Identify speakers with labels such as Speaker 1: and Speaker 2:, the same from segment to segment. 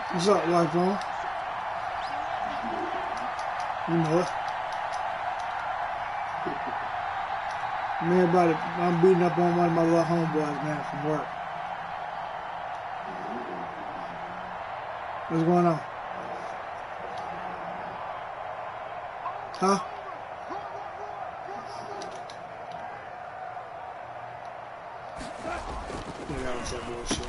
Speaker 1: What's up, life on? You know it. Man, I'm beating up on one of my little homeboys, man, from work. What's going on? Huh? Yeah, that was that bullshit.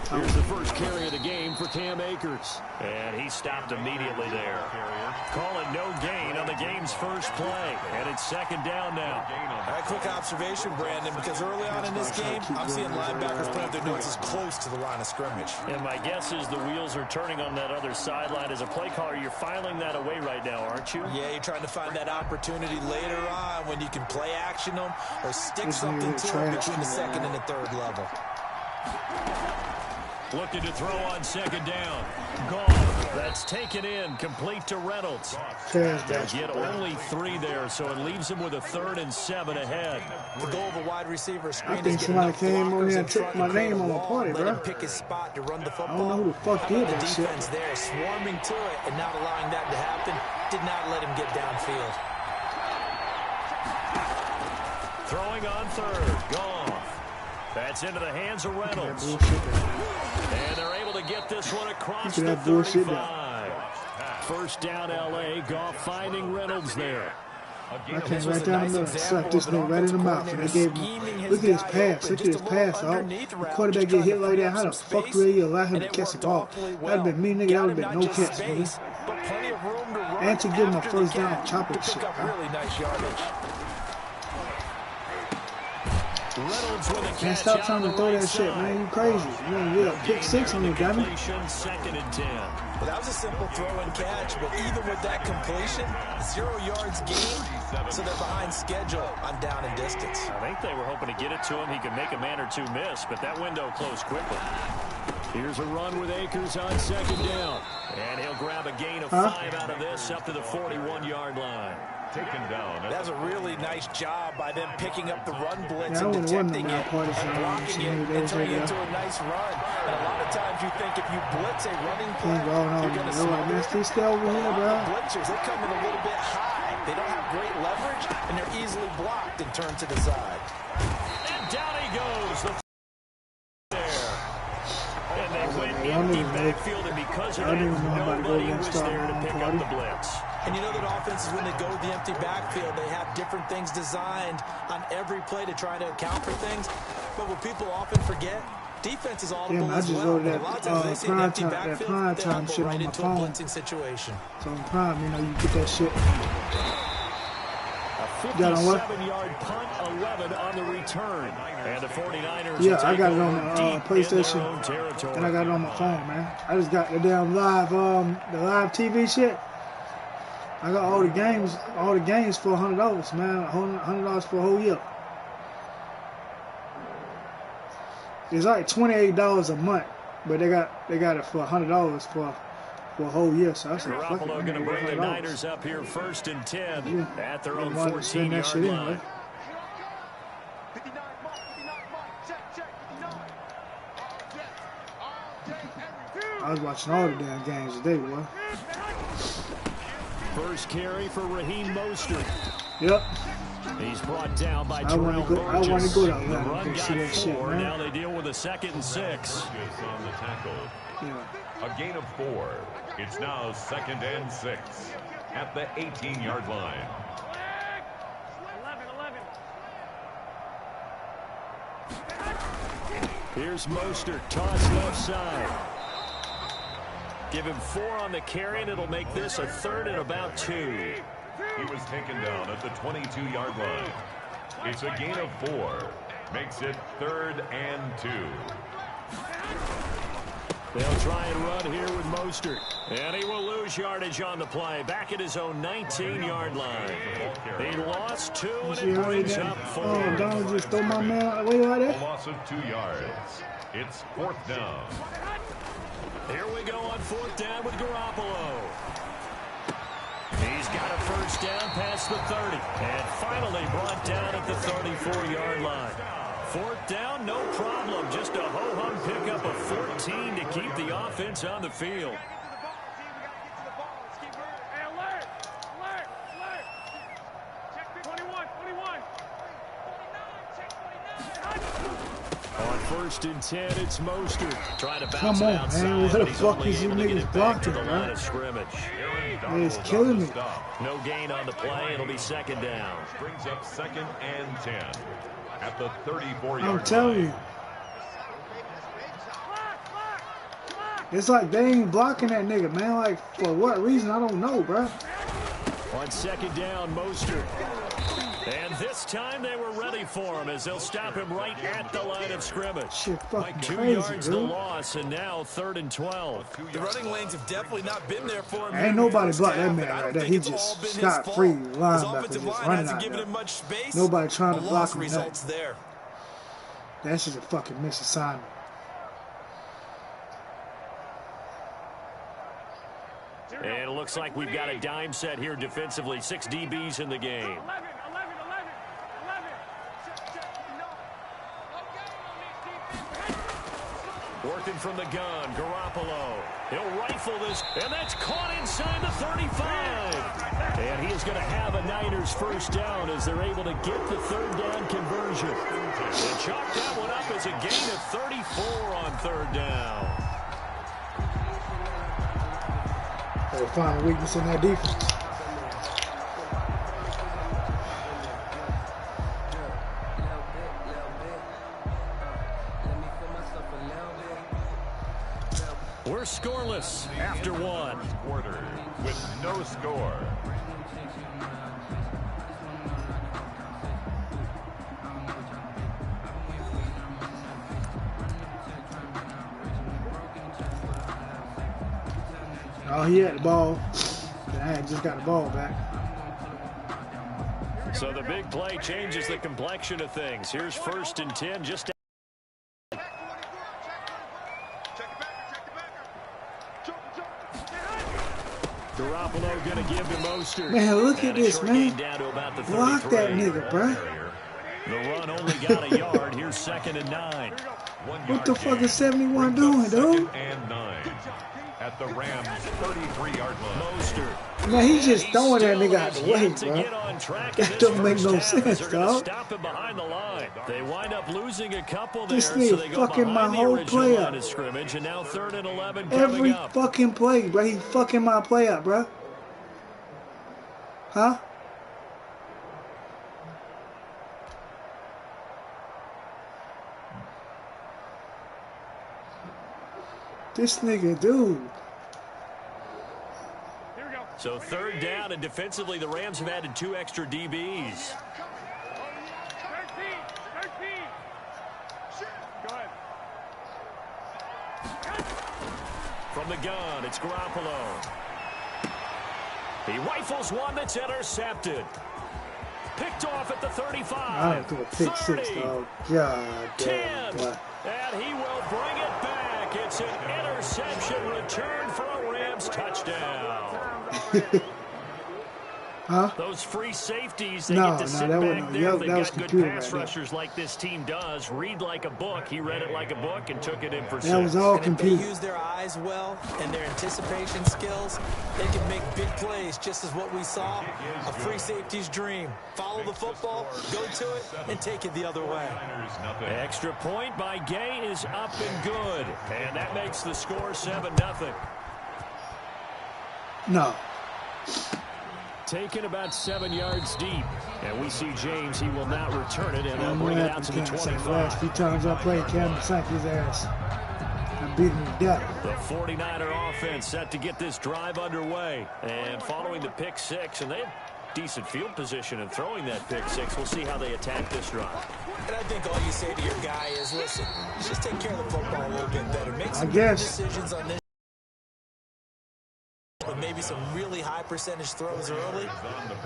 Speaker 2: Here's the first carry of the game for Cam Akers. And he stopped immediately there. Calling no gain on the game's first play. And it's second down now.
Speaker 3: A quick observation, Brandon, because early on in this game, I'm seeing linebackers put up their noses close to the line of scrimmage.
Speaker 2: And my guess is the wheels are turning on that other sideline. As a play caller, you're filing that away right now, aren't you?
Speaker 3: Yeah, you're trying to find that opportunity later on when you can play action them or stick something to them between the second and the third level.
Speaker 2: Looking to throw on second down. Gone. That's taken in. Complete to Reynolds. They'll get only 3 there, so it leaves him with a 3rd and 7 ahead.
Speaker 3: The goal of a wide receiver screen
Speaker 1: I think somebody came on here and took my name on the party, bro.
Speaker 3: Pick his spot to run the football.
Speaker 1: I don't know who the fuck did that shit.
Speaker 3: The defense there swarming to it and not allowing that to happen. Did not let him get downfield.
Speaker 2: Throwing on 3rd. Gone. That's into the hands of Reynolds. And they're able to get this one across the 35. First down, L.A. Goff finding Reynolds there.
Speaker 1: I came right down the middle and sucked this nigga right in the mouth. And they gave him, look at his pass. Look at his pass, dog. The quarterback get hit like that. How the fuck will you allow him to catch the ball? That'd have been me, nigga. That would have been no catch, nigga. And to give him a first down, chop it shit, bro.
Speaker 2: Reynolds with a catch.
Speaker 1: Man, stop trying to throw that shit, man. You crazy. Man, you got pick 6 on you, dummy.
Speaker 2: Second and 10.
Speaker 3: Well, that was a simple throw and catch, but even with that completion, 0 yards gained, so they're behind schedule on down and distance.
Speaker 2: I think they were hoping to get it to him. He could make a man or two miss, but that window closed quickly. Here's a run with Akers on second down. And he'll grab a gain of 5 out of this up to the 41-yard line.
Speaker 4: Taken down.
Speaker 3: That's a really nice job by them picking up the run blitz and detecting it and blocking it and turning it into a nice run. And a lot of times you think if you blitz a running play, you're going to see blitzers. They come in a little bit high. They don't have great leverage, and they're easily blocked and turned to the side.
Speaker 2: And down he goes. And they went empty backfield, and because of that, nobody was there to pick up the blitz.
Speaker 3: And you know that offenses, when they go to the empty backfield, they have different things designed on every play to try to account for things. But what people often forget, defense is audible as well. A lot of times they see an empty backfield, they'll go right into a blitzing situation.
Speaker 1: So on Prime, you know, you get that shit.
Speaker 2: A 57-yard punt, 11 on the return. And the 49ers.
Speaker 1: Yeah, I got it on the PlayStation, and I got it on my phone, man. I just got the damn live, the live TV shit. I got all the games for $100, man. $100 for a whole year. It's like $28 a month, but they got it for $100 for a whole year. So I said, fuck it, man.
Speaker 2: Going to bring the Niners up here first and 10 at their own 14-yard line.
Speaker 1: I was watching all the damn games today, boy.
Speaker 2: First carry for Raheem Mostert.
Speaker 1: Yep.
Speaker 2: He's brought down by Terrell Burgess.
Speaker 1: I want to go down there.
Speaker 2: The run got 4. Now they deal with a 2nd and 6.
Speaker 4: On the tackle.
Speaker 1: Yeah.
Speaker 4: A gain of 4. It's now 2nd and 6 at the 18-yard line.
Speaker 2: 11. Here's Mostert, toss left side. Give him 4 on the carry, and it'll make this a 3rd and about 2.
Speaker 4: He was taken down at the 22-yard line. It's a gain of 4. Makes it 3rd and 2.
Speaker 2: They'll try and run here with Mostert. And he will lose yardage on the play. Back at his own 19-yard line. He lost 2, and it brings up 4.
Speaker 1: Oh, Donald just throw my man away like that?
Speaker 4: A loss of 2 yards. It's 4th down.
Speaker 2: Here we go on 4th down with Garoppolo. He's got a first down past the 30. And finally brought down at the 34-yard line. Fourth down, no problem. Just a ho-hum pickup of 14 to keep the offense on the field. On 1st and 10, it's Mostert trying to bounce it outside.
Speaker 1: Come on, man. What the fuck is you niggas blocking, bro? Man, it's killing me.
Speaker 2: No gain on the play. It'll be 2nd down.
Speaker 4: Brings up 2nd and 10 at the 34-yard line.
Speaker 1: I'm telling you. It's like they ain't blocking that nigga, man. Like, for what reason? I don't know, bro.
Speaker 2: On 2nd down, Mostert. And this time they were ready for him as they'll stop him right at the line of scrimmage.
Speaker 1: Shit fucking
Speaker 2: like 2
Speaker 1: crazy,
Speaker 2: yards
Speaker 1: dude.
Speaker 2: the loss, and now 3rd and 12.
Speaker 3: The running lanes have definitely not been there for him.
Speaker 1: Ain't nobody blocked that man right there. He just scot-free linebacker just running out there. Nobody trying to block him.
Speaker 3: There.
Speaker 1: That's just a fucking misassignment.
Speaker 2: And it looks like we've got a dime set here defensively. 6 DBs in the game. Working from the gun, Garoppolo. He'll rifle this, and that's caught inside the 35. And he is going to have a Niners 1st down as they're able to get the 3rd down conversion. And chalk that one up as a gain of 34 on 3rd down.
Speaker 1: They find a weakness in that defense.
Speaker 2: We're scoreless after 1
Speaker 4: quarter with no score.
Speaker 1: Oh, he had the ball. And I had just got the ball back.
Speaker 2: So the big play changes the complexion of things. Here's 1st and 10 just Garoppolo going to give to Mostert.
Speaker 1: Man, look at this, man. Block that nigga, bro.
Speaker 2: The run only got a yard. Here's 2nd and 9.
Speaker 1: What the fuck is 71 doing, dude?
Speaker 4: And 9 at the Rams 33-yard line.
Speaker 2: Mostert.
Speaker 1: Man, he's just throwing that nigga out the way, bro. That don't make no sense, dog.
Speaker 2: Stop him behind the line. They wind up losing a couple there,
Speaker 1: This
Speaker 2: so
Speaker 1: nigga
Speaker 2: they go
Speaker 1: fucking my
Speaker 2: behind the
Speaker 1: whole
Speaker 2: original
Speaker 1: play
Speaker 2: line
Speaker 1: up.
Speaker 2: of scrimmage, and now 3rd and 11
Speaker 1: Every
Speaker 2: coming up.
Speaker 1: fucking play, bro. He fucking my play up, bro. Huh? This nigga, dude.
Speaker 2: So 3rd down, and defensively, the Rams have added 2 extra DBs. From the gun, it's Garoppolo. He rifles one that's intercepted. Picked off at the 35.
Speaker 1: I don't do a pick 6, dog. God damn,
Speaker 2: 10.
Speaker 1: boy.
Speaker 2: And he will bring it back. It's an interception return for a Rams touchdown.
Speaker 1: Huh?
Speaker 2: Those free safeties, they get to sit back there. They've got good pass rushers like this team does. Read like a book. He read it like a book and took it in for 6.
Speaker 1: That was all computer.
Speaker 3: If they use their eyes well and their anticipation skills, they can make big plays, just as what we saw. A free safety's dream. Follow the football, go to it, and take it the other way.
Speaker 2: Extra point by Gay is up and good. And that makes the score 7-0.
Speaker 1: No.
Speaker 2: Taken about 7 yards deep. And we see James, he will not return it, and they'll bring it out to the 25.
Speaker 1: The last few times I played, Cameron sank his ass. I beat him to death.
Speaker 2: The 49er offense set to get this drive underway. And following the pick 6, and they have decent field position in throwing that pick 6. We'll see how they attack this drive.
Speaker 3: And I think all you say to your guy is, listen, just take care of the football a little bit better. Make some
Speaker 1: guess.
Speaker 3: decisions on this. with maybe some really high percentage throws early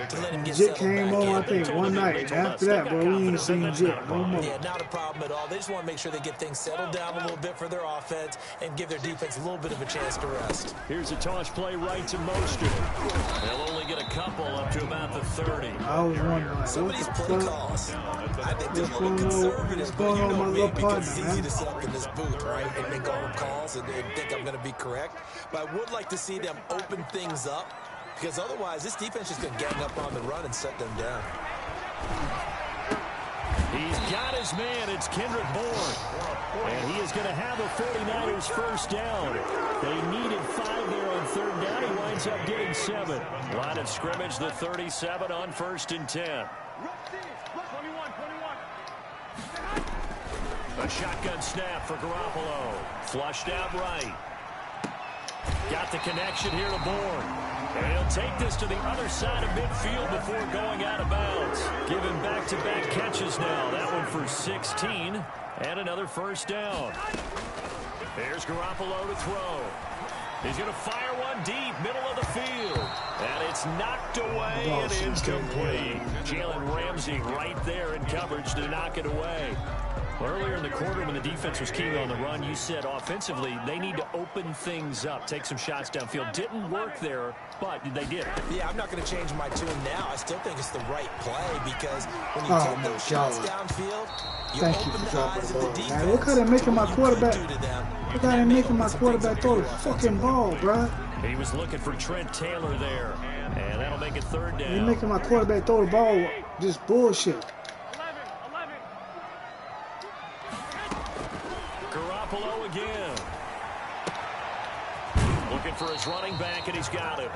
Speaker 3: to let him get
Speaker 1: Jit
Speaker 3: settled
Speaker 1: came
Speaker 3: back
Speaker 1: on,
Speaker 3: in.
Speaker 1: I think, one night. And after that, bro, we ain't seen Jit no more.
Speaker 3: Yeah, not a problem at all. They just want to make sure they get things settled down a little bit for their offense and give their defense a little bit of a chance to rest.
Speaker 2: Here's a toss play right to Mostert. They'll only get a couple up to about the 30.
Speaker 1: I was wondering,
Speaker 3: Some of these play calls, I think they're a little conservative, but you know me, because it's easy to sit up in this booth, right, and make all the calls and think I'm going to be correct. But I would like to see them open things up, because otherwise this defense is going to gang up on the run and shut them down.
Speaker 2: He's got his man. It's Kendrick Bourne. And he is going to have a 49ers first down. They needed 5 there on third down. He winds up getting 7. Line of scrimmage, the 37 on 1st and 10. A shotgun snap for Garoppolo. Flushed out right. Got the connection here to Bourne. And he'll take this to the other side of midfield before going out of bounds. Given back-to-back catches now. That one for 16. And another first down. There's Garoppolo to throw. He's going to fire one deep, middle of the field. And it's knocked away and incomplete. Jalen Ramsey right there in coverage to knock it away. Earlier in the quarter when the defense was keying on the run, you said offensively they need to open things up, take some shots downfield. Didn't work there, but they did.
Speaker 3: Yeah, I'm not going to change my tune now. I still think it's the right play because when you take those shots downfield, you open the eyes of the defense.
Speaker 1: Man, look how they're making my quarterback. Look how they're making my quarterback throw the fucking ball, bro.
Speaker 2: He was looking for Trent Taylor there, and that'll make it third down.
Speaker 1: They're making my quarterback throw the ball. Just bullshit.
Speaker 2: Garoppolo again. Looking for his running back, and he's got it.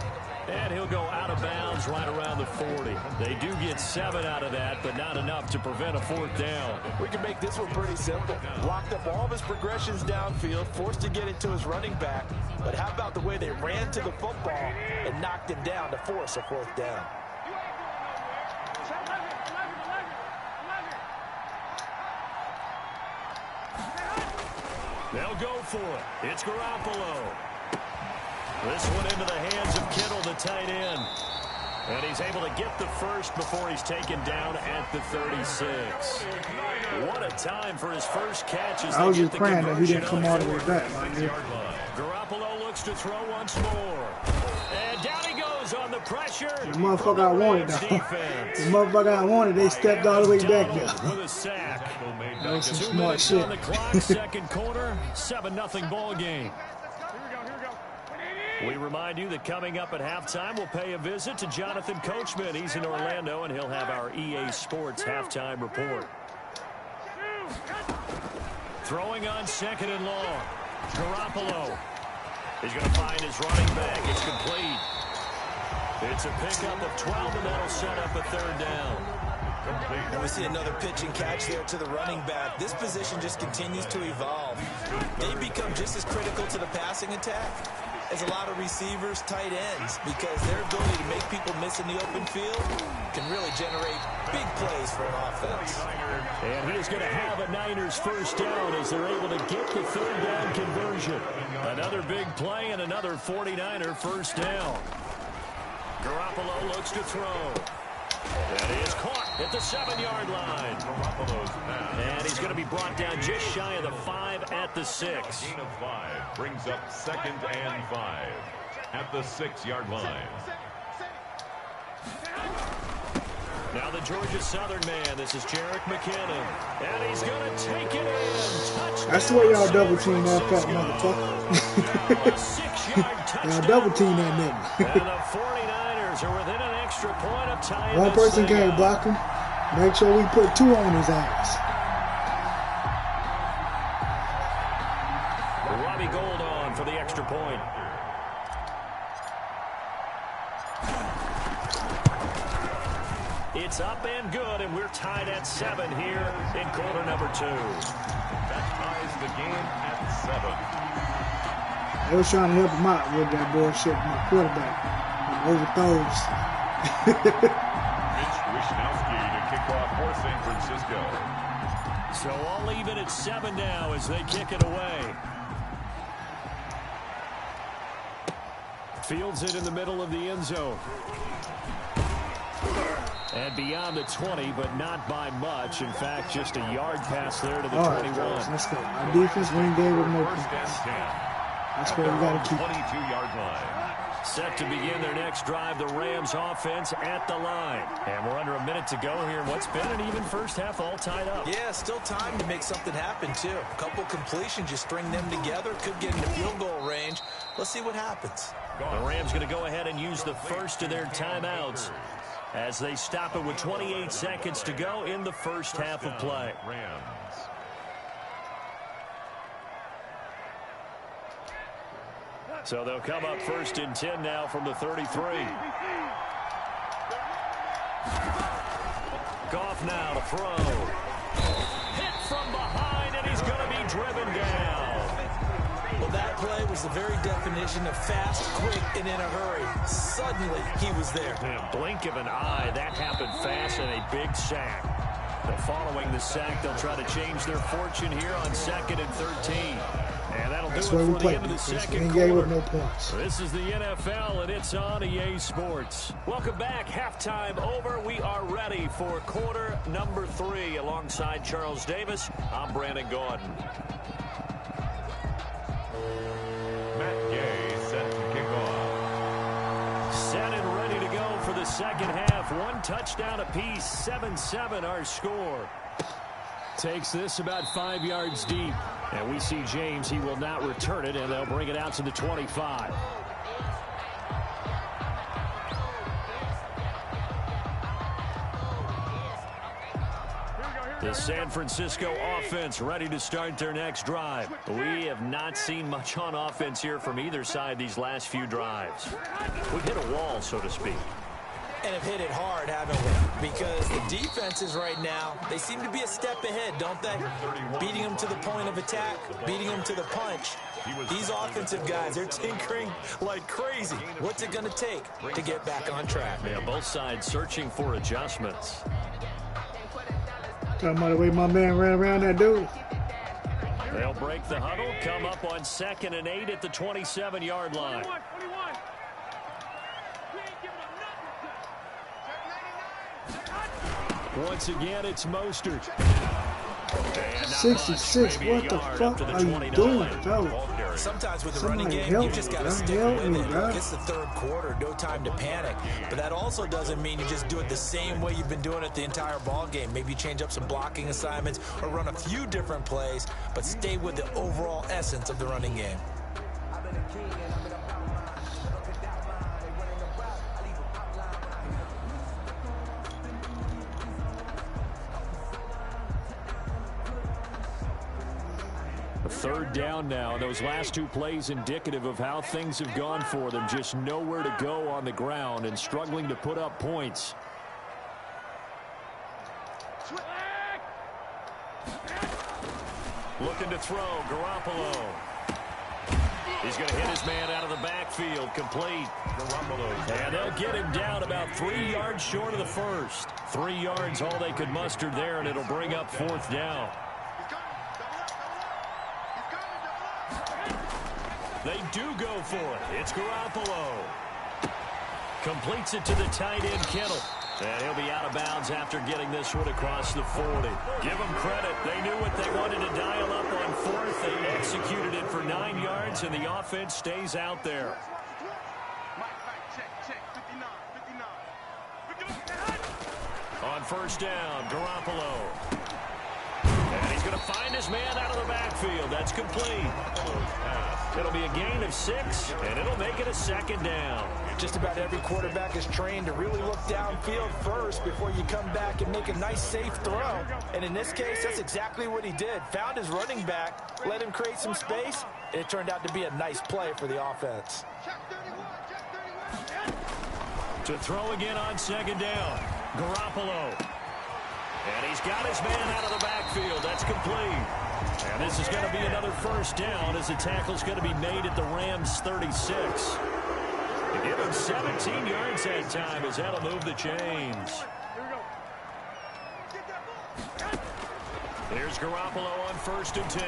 Speaker 2: And he'll go out of bounds right around the 40. They do get 7 out of that, but not enough to prevent a 4th down.
Speaker 3: We can make this one pretty simple. Blocked up all of his progressions downfield, forced to get it to his running back. But how about the way they ran to the football and knocked him down to force a 4th down?
Speaker 2: They'll go for it. It's Garoppolo. This one into the hands of Kittle, the tight end. And he's able to get the first before he's taken down at the 36. What a time for his first catch as
Speaker 1: I was just praying that he didn't come all the way back.
Speaker 2: Garoppolo looks to throw once more. And down he goes on the pressure.
Speaker 1: The motherfucker I wanted, though. The motherfucker I wanted, they stepped all the way back there.
Speaker 2: With a sack.
Speaker 1: That was some smart shit.
Speaker 2: On the clock, second quarter, 7-0 ball game. We remind you that coming up at halftime, we'll pay a visit to Jonathan Coachman. He's in Orlando, and he'll have our EA Sports halftime report. Throwing on 2nd and long. Garoppolo. He's going to find his running back. It's complete. It's a pickup of 12, and that'll set up a 3rd down.
Speaker 3: And we see another pitch and catch there to the running back. This position just continues to evolve. They become just as critical to the passing attack as a lot of receivers, tight ends, because their ability to make people miss in the open field can really generate big plays for an offense.
Speaker 2: And he is going to have a Niners first down as they're able to get the 3rd down conversion. Another big play and another 49er first down. Garoppolo looks to throw. That is caught at the 7-yard line. And he's going to be brought down just shy of the 5 at the 6.
Speaker 4: Gain of 5 brings up 2nd and 5 at the 6-yard line.
Speaker 2: Now the Georgia Southern man. This is Jerick McKinnon. And he's going to take it in. Touchdown.
Speaker 1: That's the way y'all double team that fat motherfucker. Y'all double team that nigga.
Speaker 2: And the 49ers are within an extra point of tying.
Speaker 1: One person can't block him. Make sure we put 2 on his ass.
Speaker 2: Robbie Gould on for the extra point. It's up and good, and we're tied at 7 here in quarter number 2.
Speaker 4: That ties the game at 7.
Speaker 1: They was trying to help him out with that bullshit with my quarterback. Overthrows.
Speaker 4: Mitch Wishnowsky to kick off for San Francisco.
Speaker 2: So all even at 7 now as they kick it away. Fields it in the middle of the end zone. And beyond the 20, but not by much. In fact, just a yard pass there to the 21.
Speaker 1: Let's go. Our defense win game with no points. That's where we got to keep.
Speaker 4: 22-yard line.
Speaker 2: Set to begin their next drive, the Rams offense at the line. And we're under a minute to go here in what's been an even first half, all tied up.
Speaker 3: Yeah, still time to make something happen, too. A couple completions, you string them together, could get into field goal range. Let's see what happens.
Speaker 2: The Rams going to go ahead and use the first of their timeouts as they stop it with 28 seconds to go in the first half of play.
Speaker 4: Rams.
Speaker 2: So they'll come up first and 10 now from the 33. Goff now to throw. Hit from behind, and he's going to be driven down.
Speaker 3: Well, that play was the very definition of fast, quick, and in a hurry. Suddenly, he was there.
Speaker 2: In a blink of an eye, that happened fast, and a big sack. But following the sack, they'll try to change their fortune here on 2nd and 13. And that'll do it for the end of the second quarter.
Speaker 1: No points.
Speaker 2: This is the NFL, and it's on EA Sports. Welcome back. Halftime over. We are ready for quarter number 3. Alongside Charles Davis, I'm Brandon Gordon.
Speaker 4: Matt Gay set to kick off.
Speaker 2: Set and ready to go for the second half. 1 touchdown apiece. 7-7 our score. Takes this about 5 yards deep. And we see James. He will not return it, and they'll bring it out to the 25. The San Francisco offense ready to start their next drive. We have not seen much on offense here from either side these last few drives. We've hit a wall, so to speak.
Speaker 3: And have hit it hard, haven't we? Because the defenses right now, they seem to be a step ahead, don't they? Beating them to the point of attack, beating them to the punch. These offensive guys, they're tinkering like crazy. What's it going to take to get back on track?
Speaker 2: Yeah, both sides searching for adjustments.
Speaker 1: Talking about the way my man ran around that dude.
Speaker 2: They'll break the huddle, come up on 2nd and 8 at the 27-yard line. Once again, it's Mostert.
Speaker 1: 66. What the fuck are you doing, fella?
Speaker 3: Sometimes with the running game, you just got to stick with it. It's the third quarter, no time to panic. But that also doesn't mean you just do it the same way you've been doing it the entire ball game. Maybe change up some blocking assignments or run a few different plays, but stay with the overall essence of the running game.
Speaker 2: Third down now. Those last 2 plays indicative of how things have gone for them. Just nowhere to go on the ground and struggling to put up points. Looking to throw. Garoppolo. He's going to hit his man out of the backfield. Complete. And they'll get him down about 3 yards short of the first. 3 yards all they could muster there, and it'll bring up 4th down. They do go for it. It's Garoppolo. Completes it to the tight end, Kittle. And he'll be out of bounds after getting this one across the 40. Give them credit. They knew what they wanted to dial up on 4th. They executed it for 9 yards, and the offense stays out there. On 1st down, Garoppolo. And he's going to find his man out of the backfield. That's complete. It'll be a gain of 6, and it'll make it a 2nd down.
Speaker 3: Just about every quarterback is trained to really look downfield first before you come back and make a nice, safe throw. And in this case, that's exactly what he did. Found his running back, let him create some space, and it turned out to be a nice play for the offense.
Speaker 2: To throw again on 2nd down, Garoppolo. And he's got his man out of the backfield. That's complete. And this is going to be another 1st down as the tackle's going to be made at the Rams' 36. To give him 17 yards that time as that'll move the chains. Here's Garoppolo on 1st and 10.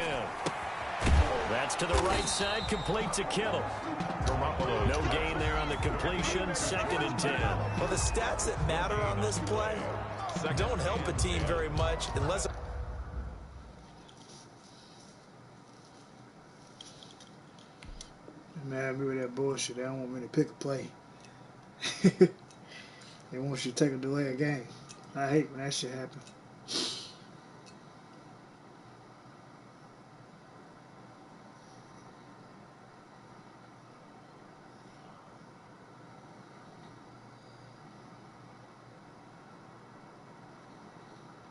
Speaker 2: That's to the right side, complete to Kittle. No gain there on the completion, 2nd and 10.
Speaker 3: Well, the stats that matter on this play don't help a team very much unless...
Speaker 1: Man, I agree with that bullshit. They don't want me to pick a play. They want you to take a delay a game. I hate when that shit happens.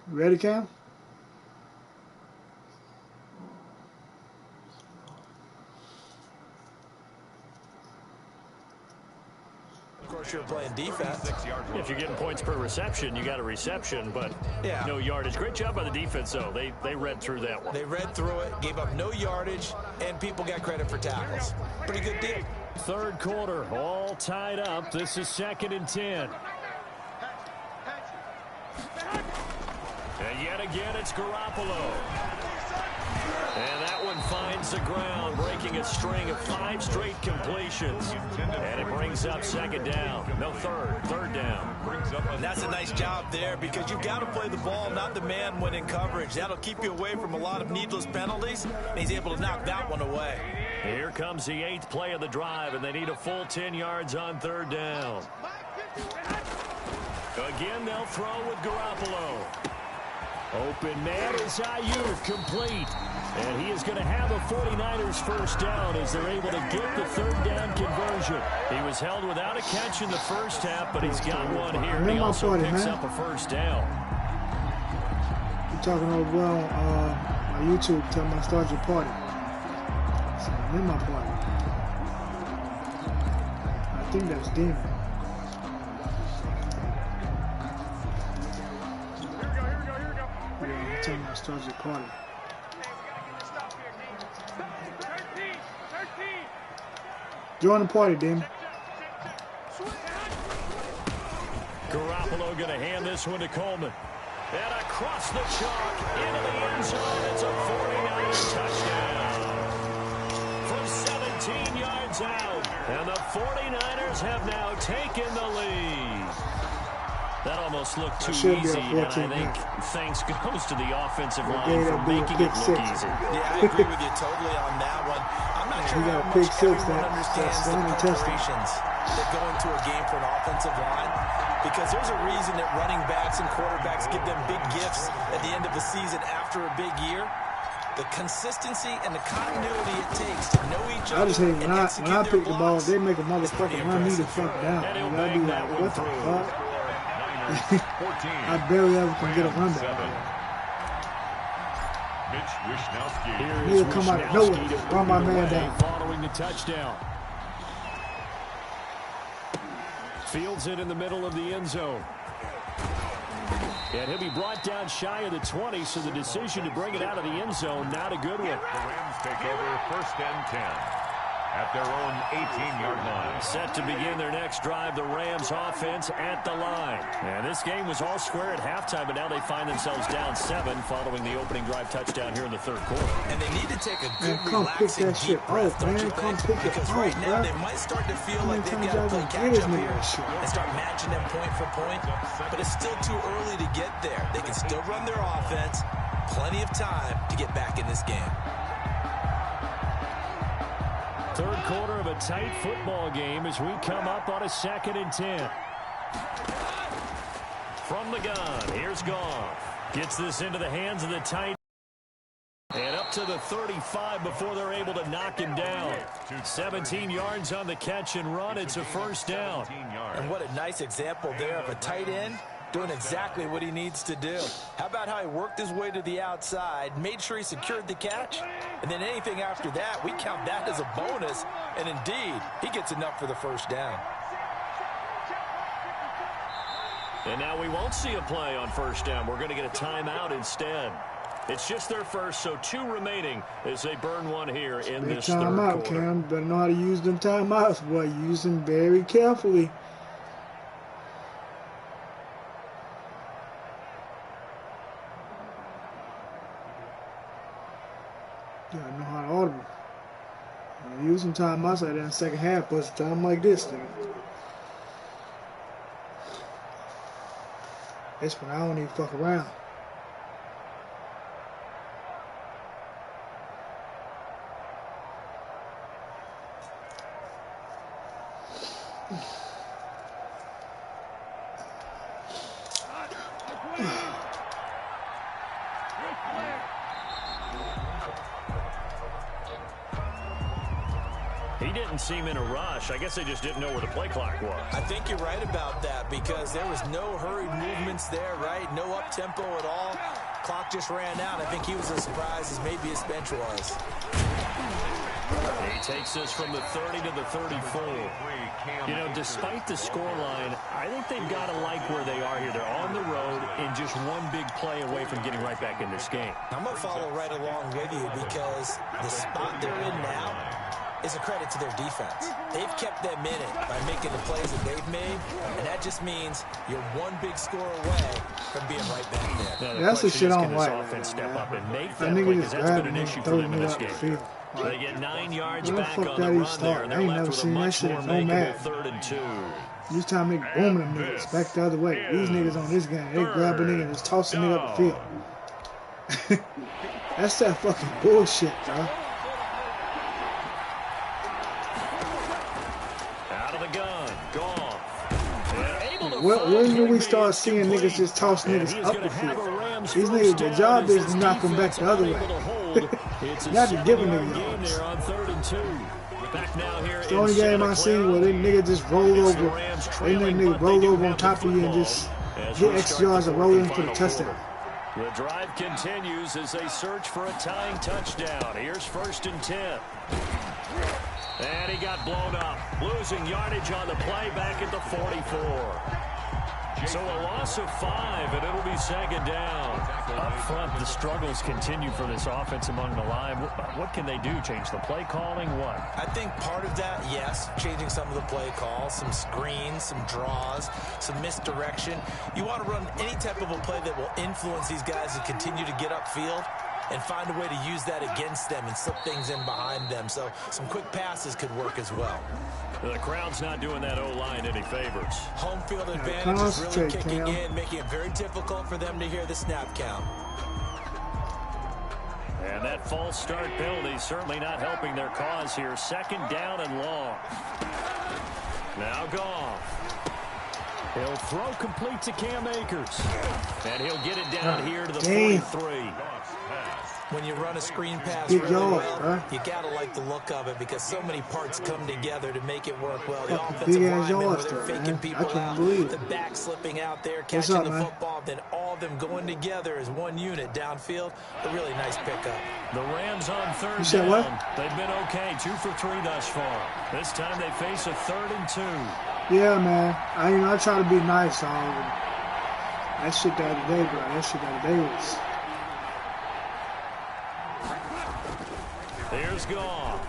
Speaker 1: Ready, Cam?
Speaker 3: Of course, you're playing defense.
Speaker 2: If you're getting points per reception, you got a reception, but no yardage. Great job by the defense, though. They read through that one.
Speaker 3: They read through it, gave up no yardage, and people got credit for tackles. Pretty good deal.
Speaker 2: 3rd quarter, all tied up. This is 2nd and 10. And yet again, it's Garoppolo. And that one finds the ground, breaking a string of 5 straight completions. And it brings up 2nd down. No, 3rd down.
Speaker 3: And that's a nice job there because you've got to play the ball, not the man when in coverage. That'll keep you away from a lot of needless penalties. And he's able to knock that one away.
Speaker 2: Here comes the 8th play of the drive, and they need a full 10 yards on 3rd down. Again, they'll throw with Garoppolo. Open man is Ayuk, complete. And he is going to have a 49ers first down as they're able to get the 3rd down conversion. He was held without a catch in the first half, but he's got one here. He also picks up a first down.
Speaker 1: You're talking over well on YouTube, telling me to start your party. So I'm in my party. I think that's Demon. Yeah, I'm telling me to start your party. Join the party, Demon.
Speaker 2: Garoppolo going to hand this one to Coleman. And across the chalk, into the end zone. It's a 49er touchdown. From 17 yards out. And the 49ers have now taken the lead. That almost looked too easy, and I think thanks goes to the offensive line for making it look easy.
Speaker 3: Yeah, I agree with you totally on that one. I'm not sure how much everyone understands the preparations that go into a game for an offensive line, because there's a reason that running backs and quarterbacks give them big gifts at the end of the season after a big year. The consistency and the continuity it takes to know each other.
Speaker 1: I just hate when I pick the ball, they make a motherfucker run me the fuck down. And I be like, what the fuck? I barely ever can get a run back. He'll come out of nowhere, run my man down.
Speaker 2: Following the touchdown. Fields it in the middle of the end zone. And he'll be brought down shy of the 20, so the decision to bring it out of the end zone, not a good one.
Speaker 4: The Rams take over 1st and 10 at their own 18-yard line.
Speaker 2: Set to begin their next drive, the Rams offense at the line. And this game was all square at halftime, but now they find themselves down 7 following the opening drive touchdown here in the 3rd quarter.
Speaker 3: And they need to take a good,
Speaker 1: relaxing deep breath, don't you think?
Speaker 3: Because right now they might start to feel like they've got to play catch-up here and start matching them point for point. But it's still too early to get there. They can still run their offense. Plenty of time to get back in this game.
Speaker 2: 3rd quarter of a tight football game as we come up on a 2nd and 10. From the gun, here's Goff. Gets this into the hands of the tight end. And up to the 35 before they're able to knock him down. 17 yards on the catch and run. It's a first down.
Speaker 3: And what a nice example there of a tight end doing exactly what he needs to do. How about how he worked his way to the outside, made sure he secured the catch, and then anything after that, we count that as a bonus, and indeed, he gets enough for the first down.
Speaker 2: And now we won't see a play on first down. We're going to get a timeout instead. It's just their first, so 2 remaining as they burn one here in this 3rd quarter.
Speaker 1: Timeout, Cam. Better know how to use them timeouts, boy. Use them very carefully. Yeah, I know how to audible. Use some time outside in the second half, but some time like this, nigga. It's when I don't even fuck around.
Speaker 2: He didn't seem in a rush. I guess they just didn't know where the play clock was.
Speaker 3: I think you're right about that because there was no hurried movements there, right? No up-tempo at all. Clock just ran out. I think he was as surprised as maybe his bench was.
Speaker 2: He takes this from the 30 to the 34. You know, despite the scoreline, I think they've got to like where they are here. They're on the road and just one big play away from getting right back in this game.
Speaker 3: I'm going to follow right along with you because the spot they're in now is a credit to their defense. They've kept them in it by making the plays that they've made, and that just means you're one big score away from being right back there.
Speaker 2: Now,
Speaker 1: that's the shit on white.
Speaker 2: Offense step up and make
Speaker 1: that
Speaker 2: that play
Speaker 1: nigga
Speaker 2: because
Speaker 1: just
Speaker 2: that's been
Speaker 1: grabbed
Speaker 2: an
Speaker 1: me
Speaker 2: issue
Speaker 1: and
Speaker 2: for
Speaker 1: threw
Speaker 2: them in
Speaker 1: me
Speaker 2: this
Speaker 1: up the
Speaker 2: game.
Speaker 1: field.
Speaker 2: They get 9 yards
Speaker 1: Where the
Speaker 2: back
Speaker 1: fuck
Speaker 2: on the
Speaker 1: that he
Speaker 2: run
Speaker 1: start?
Speaker 2: there, and
Speaker 1: I
Speaker 2: they're
Speaker 1: ain't
Speaker 2: left
Speaker 1: never
Speaker 2: with a
Speaker 1: seen that
Speaker 2: much
Speaker 1: shit
Speaker 2: more
Speaker 1: in no
Speaker 2: makeable
Speaker 1: match.
Speaker 2: 3rd and 2.
Speaker 1: This time they booming them niggas back the other way. These niggas on this game, they grab a nigga and just toss a nigga up the field. That's that fucking bullshit, bro. When do we start seeing niggas just toss niggas up the field? These niggas, their job is to knock them back the other way. Not to give a nigga yards. It's the only game I've seen where they nigga just roll over. They nigga roll over on top of you and just get extra yards and roll in for the touchdown.
Speaker 2: The drive continues as they search for a tying touchdown. Here's 1st and 10. And he got blown up, losing yardage on the play back at the 44. So a loss of 5, and it'll be 2nd down. Up front, the struggles continue for this offense among the line. What can they do? Change the play calling? What?
Speaker 3: I think part of that, yes, changing some of the play calls, some screens, some draws, some misdirection. You want to run any type of a play that will influence these guys to continue to get upfield and find a way to use that against them and slip things in behind them. So some quick passes could work as well.
Speaker 2: The crowd's not doing that O-line any favors.
Speaker 3: Home field advantage is really kicking in, making it very difficult for them to hear the snap count.
Speaker 2: And that false start penalty certainly not helping their cause here. 2nd down and long. Now Goff. He'll throw complete to Cam Akers. And he'll get it down here to the 43.
Speaker 3: When you run a screen pass really well, you got to like the look of it because so many parts come together to make it work well. The offensive linemen, where they're faking people out, the back slipping out there, catching the football, then all of them going together as one unit downfield. A really nice pickup.
Speaker 2: The Rams on 3rd down. What? They've been okay, 2 for 3 thus far. This time they face a 3rd and 2.
Speaker 1: Yeah, man. I try to be nice. That shit the other day, bro. That shit the other day was...
Speaker 2: Here's Goff.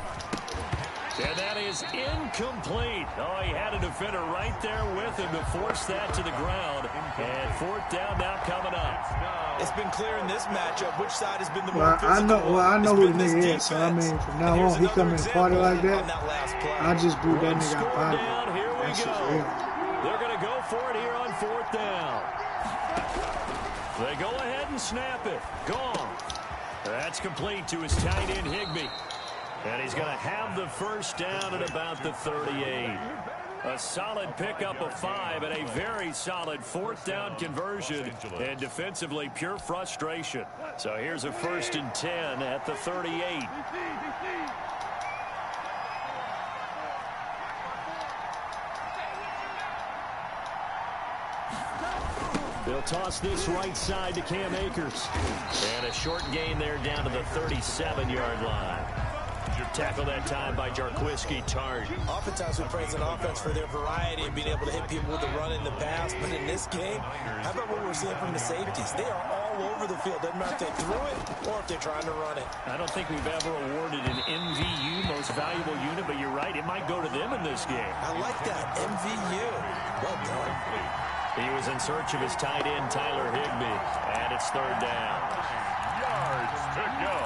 Speaker 2: And that is incomplete. Oh, he had a defender right there with him to force that to the ground. And 4th down now coming up.
Speaker 3: It's been clear in this matchup which side has been the more physical.
Speaker 1: I know who the nigga is. So, I mean, from now on, he come in and party like that, I just boot that nigga out of it. That's just real.
Speaker 2: They're going to go for it here on 4th down. They go ahead and snap it. Gone. That's complete to his tight end, Higbee. And he's going to have the 1st down at about the 38. A solid pickup of 5 and a very solid 4th down conversion. And defensively, pure frustration. So here's a 1st and 10 at the 38. They'll toss this right side to Cam Akers. And a short gain there down to the 37-yard line. Tackle that time by Jarquiski Tart.
Speaker 3: Oftentimes we praise an offense for their variety and being able to hit people with the run in the pass. But in this game, how about what we're seeing from the safeties? They are all over the field. Doesn't matter if they threw it or if they're trying to run it.
Speaker 2: I don't think we've ever awarded an MVU, most valuable unit, but you're right. It might go to them in this game.
Speaker 3: I like that, MVU. Well done.
Speaker 2: He was in search of his tight end, Tyler Higbee. And it's 3rd down.
Speaker 4: Yards to go.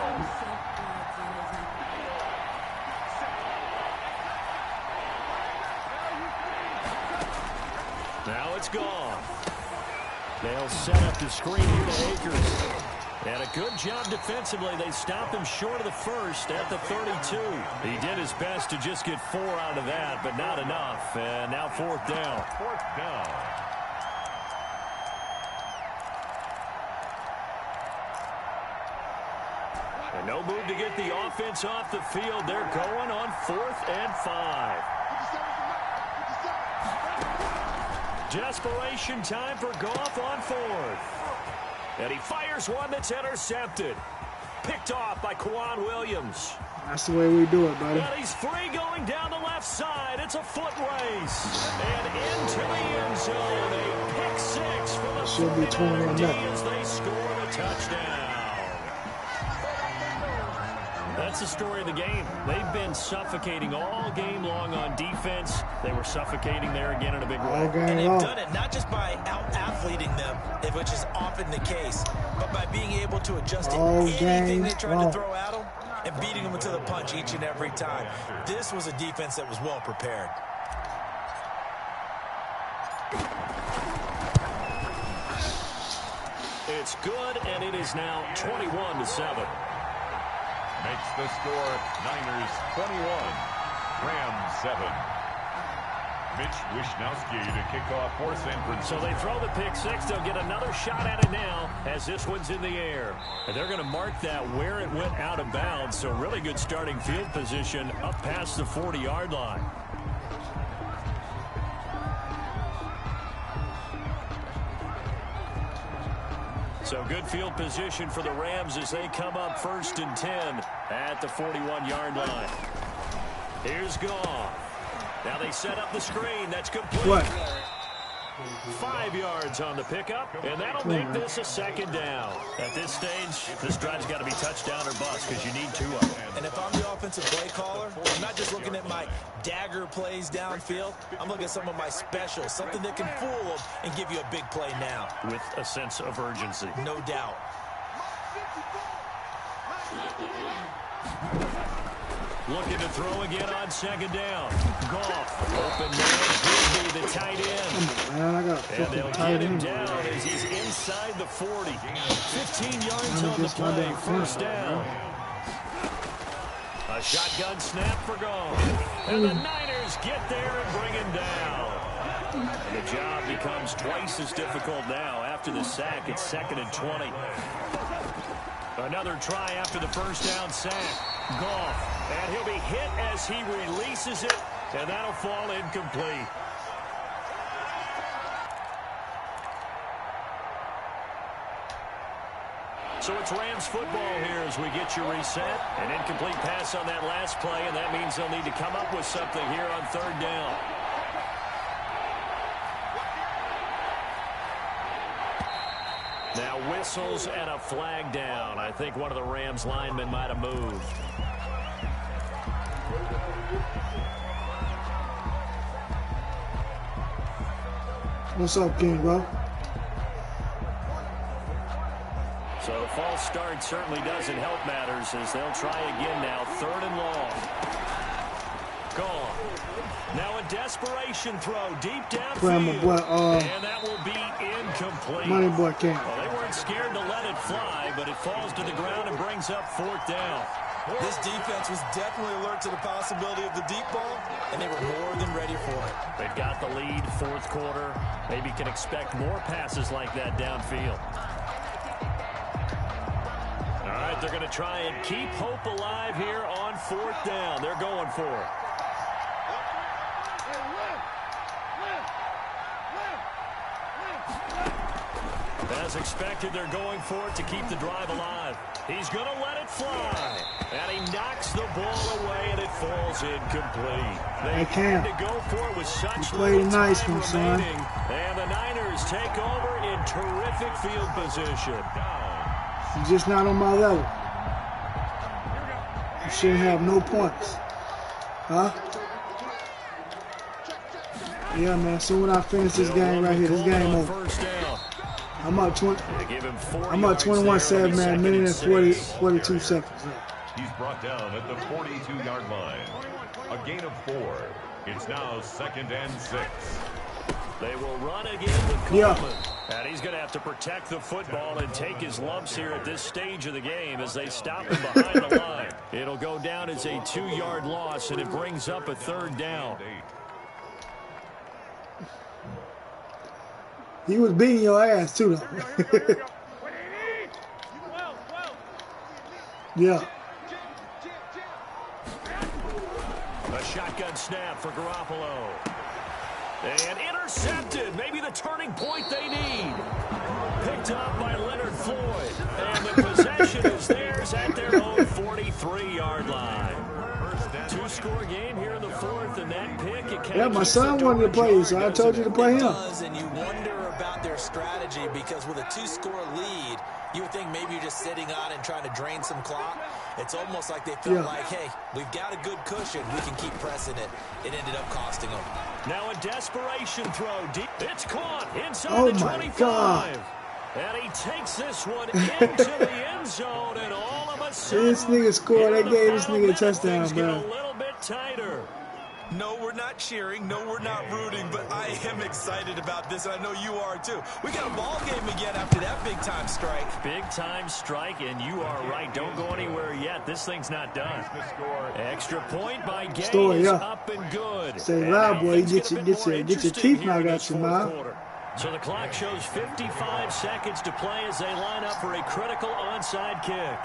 Speaker 2: it's gone. They'll set up the screen here to Akers. And a good job defensively. They stopped him short of the first at the 32. He did his best to just get 4 out of that, but not enough. And now 4th down.
Speaker 4: 4th down.
Speaker 2: And no move to get the offense off the field. They're going on 4th and 5. Desperation time for Goff on 4th. And he fires one that's intercepted. Picked off by Quan Williams.
Speaker 1: That's the way we do it, buddy.
Speaker 2: And he's free going down the left side. It's a foot race. And into the end zone. A pick 6 for the
Speaker 1: should be 21
Speaker 2: as they score the touchdown. That's the story of the game. They've been suffocating all game long on defense. They were suffocating there again in a big way.
Speaker 3: And they've done it not just by out-athleting them, which is often the case, but by being able to adjust to anything they try to throw at them and beating them to the punch each and every time. This was a defense that was well prepared.
Speaker 2: It's good, and it is now 21-7.
Speaker 4: Makes the score Niners 21, Rams 7. Mitch Wishnowski to kick off for San Francisco.
Speaker 2: So they throw the pick 6. They'll get another shot at it now as this one's in the air. And they're going to mark that where it went out of bounds. So really good starting field position up past the 40-yard line. So good field position for the Rams as they come up 1st and 10 at the 41-yard line. Here's Goff. Now they set up the screen. That's complete.
Speaker 1: What?
Speaker 2: 5 yards on the pickup, and that'll make this a 2nd down. At this stage, this drive's got to be touchdown or bust because you need 2 of them.
Speaker 3: And if I'm the offensive play caller, I'm not just looking at my dagger plays downfield. I'm looking at some of my specials, something that can fool them and give you a big play now.
Speaker 2: With a sense of urgency.
Speaker 3: No doubt.
Speaker 2: Looking to throw again on 2nd down. Goff, open man, Higby, the tight end.
Speaker 1: Man, I got
Speaker 2: and they'll get him down as he's inside the 40. 15 yards on the play, 1st down. A shotgun snap for Goff. And the Niners get there and bring him down. And the job becomes twice as difficult now. After the sack, it's 2nd and 20. Another try after the 1st down sack. Goff. And he'll be hit as he releases it, and that'll fall incomplete. So it's Rams football here as we get you reset. An incomplete pass on that last play, and that means they'll need to come up with something here on 3rd down. Now whistles and a flag down. I think one of the Rams linemen might have moved.
Speaker 1: What's up, King, bro?
Speaker 2: So the false start certainly doesn't help matters as they'll try again now. 3rd and long. Gone. Now a desperation throw deep downfield. And that will be incomplete.
Speaker 1: Money boy came.
Speaker 2: Well, they weren't scared to let it fly, but it falls to the ground and brings up 4th down.
Speaker 3: This defense was definitely alert to the possibility of the deep ball, and they were more than ready for it.
Speaker 2: They've got the lead, 4th quarter. Maybe can expect more passes like that downfield. All right, they're going to try and keep hope alive here on 4th down. They're going for it. As expected, they're going for it to keep the drive alive. He's going to let it fly. And he knocks the ball away, and it falls incomplete. They had to go for it with such little time remaining. And the Niners take over in terrific field position.
Speaker 1: You're just not on my level. You shouldn't have no points. Huh? Yeah, man. So when I finish this game right here, this game over. I'm up 21-7, man. Minute and 42 seconds.
Speaker 4: He's brought down at the 42-yard line. A gain of 4. It's now 2nd and 6.
Speaker 2: They will run again with Coleman. And he's going to have to protect the football and take his lumps here at this stage of the game as they stop him behind the line. It'll go down as a 2-yard loss, and it brings up a 3rd down.
Speaker 1: He was beating your ass, too, though. Yeah.
Speaker 2: A shotgun snap for Garoppolo. And intercepted. Maybe the turning point they need. Picked up by Leonard Floyd. And the possession is theirs at their own 43-yard line. 2-score game here in the 4th, and that pick, it
Speaker 1: yeah, my son wanted to play you, so I told you to play him.
Speaker 3: And you wonder about their strategy, because with a 2-score lead, you would think maybe you're just sitting on and trying to drain some clock. It's almost like they felt like, hey, we've got a good cushion. We can keep pressing it. It ended up costing them.
Speaker 2: Now a desperation throw. Deep. It's caught inside the 25.
Speaker 1: God.
Speaker 2: And he takes this one into the end zone, and all of a sudden,
Speaker 1: this nigga scored. They gave this nigga a touchdown,
Speaker 2: bro.
Speaker 1: bro.
Speaker 2: A little bit tighter.
Speaker 3: No, we're not cheering. No, we're not rooting. But I am excited about this, and I know you are too. We got a ball game again after that big-time strike.
Speaker 2: Big-time strike, and you are right. Don't go anywhere yet. This thing's not done. Extra point by Gay is up and good.
Speaker 1: Say loud, boy. Get your teeth knocked out your mouth.
Speaker 2: So the clock shows 55 seconds to play as they line up for a critical onside kick.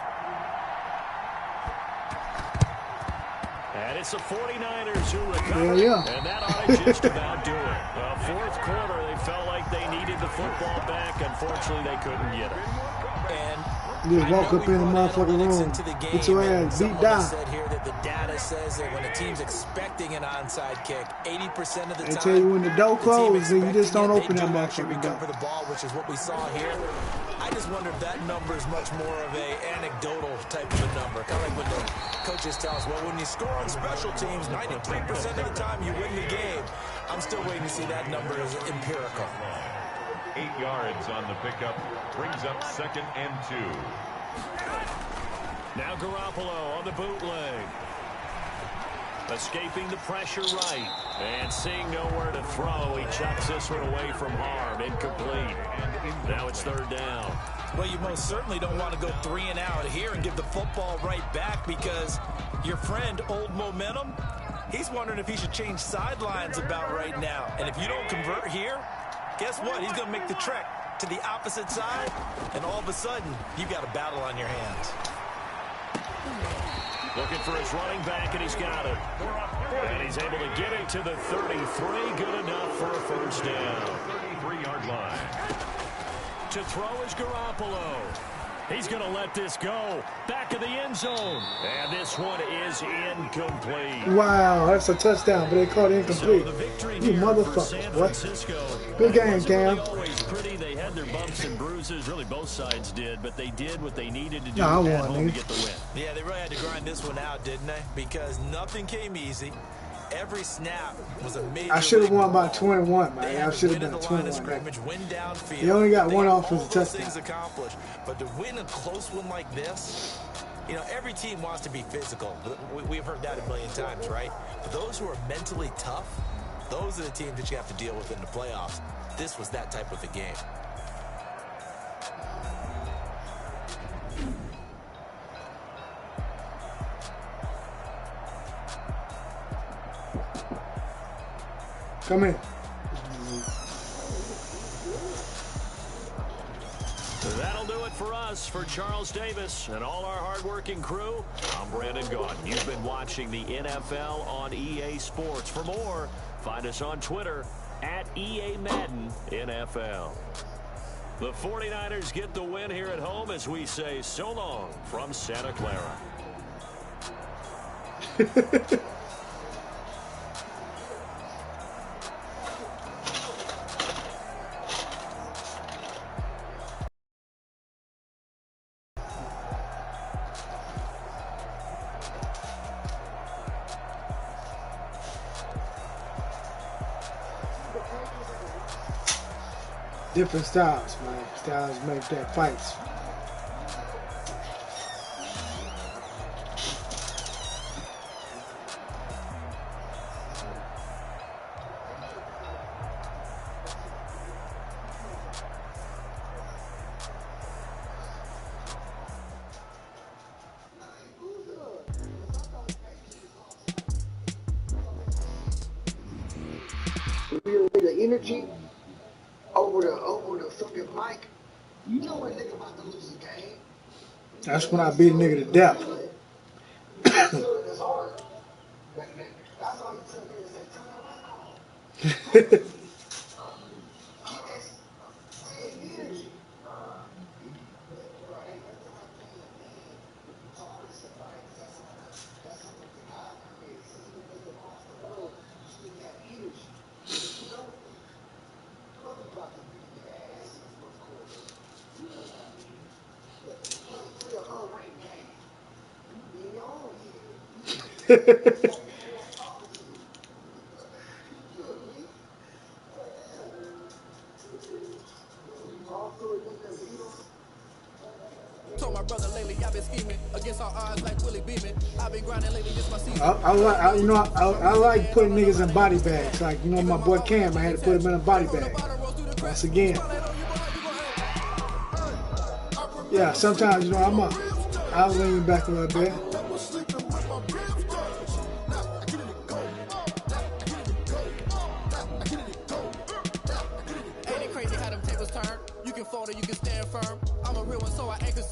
Speaker 2: And it's the 49ers who recover, and that ought to just about do it. The 4th quarter, they felt like they needed the football back. Unfortunately, they couldn't get it.
Speaker 3: And
Speaker 1: just walk up in the motherfucking room, get your ass beat down.
Speaker 3: Said here that the data says that when a team's expecting an onside kick, 80% of the time,
Speaker 1: they tell you when the door closes, you just don't open that motherfucking door.
Speaker 3: For the ball, which is what we saw here. I just wonder if that number is much more of a anecdotal type of a number. Kind of like when the coaches tell us, well, when you score on special teams, 93% of the time you win the game. I'm still waiting to see that number as empirical.
Speaker 4: 8 yards on the pickup. Brings up 2nd and 2.
Speaker 2: Now Garoppolo on the bootleg. Escaping the pressure right. And seeing nowhere to throw, he chucks this one away from harm. Incomplete. Now it's 3rd down.
Speaker 3: Well, you most certainly don't want to go 3 and out here and give the football right back, because your friend, Old Momentum, he's wondering if he should change sidelines about right now. And if you don't convert here, guess what? He's going to make the trek to the opposite side, and all of a sudden, you've got a battle on your hands.
Speaker 2: Looking for his running back, and he's got it. And he's able to get it to the 33. Good enough for a 1st down.
Speaker 4: 33-yard line.
Speaker 2: To throw is Garoppolo. He's going to let this go. Back of the end zone. And this one is incomplete.
Speaker 1: Wow, that's a touchdown, but they called it incomplete. So you motherfucker. What? Good game, Cam.
Speaker 2: They had their bumps and bruises. Really, both sides did, but they did what they needed to do
Speaker 1: at
Speaker 2: home
Speaker 1: to
Speaker 2: get the win.
Speaker 3: Yeah, they really had to grind this one out, didn't they? Because nothing came easy. Every snap was a major. I
Speaker 1: should have won by 21, man. I should have been a 21. They only got one offensive touchdown.
Speaker 3: But to win a close one like this, you know, every team wants to be physical. We've heard that a million times, right? But those who are mentally tough, those are the teams that you have to deal with in the playoffs. This was that type of a game.
Speaker 1: Come in.
Speaker 2: That'll do it for us. For Charles Davis and all our hardworking crew, I'm Brandon Gaughan. You've been watching the NFL on EA Sports. For more, find us on Twitter at EA Madden NFL. The 49ers get the win here at home as we say so long from Santa Clara.
Speaker 1: Different styles, man. Styles make that fights. the energy over the fucking mic. You know when a nigga about to lose a game. That's when I beat a nigga to death. That's hard. That's all you tell me is that turn that mic on.
Speaker 3: Told my brother lately I've been scheming against our odds like Willie Beeman. I've been grinding lately, this my season.
Speaker 1: I like putting niggas in body bags. Like, you know, my boy Cam, I had to put him in a body bag. Once again. Yeah, sometimes, you know, I'll lean back a little bit.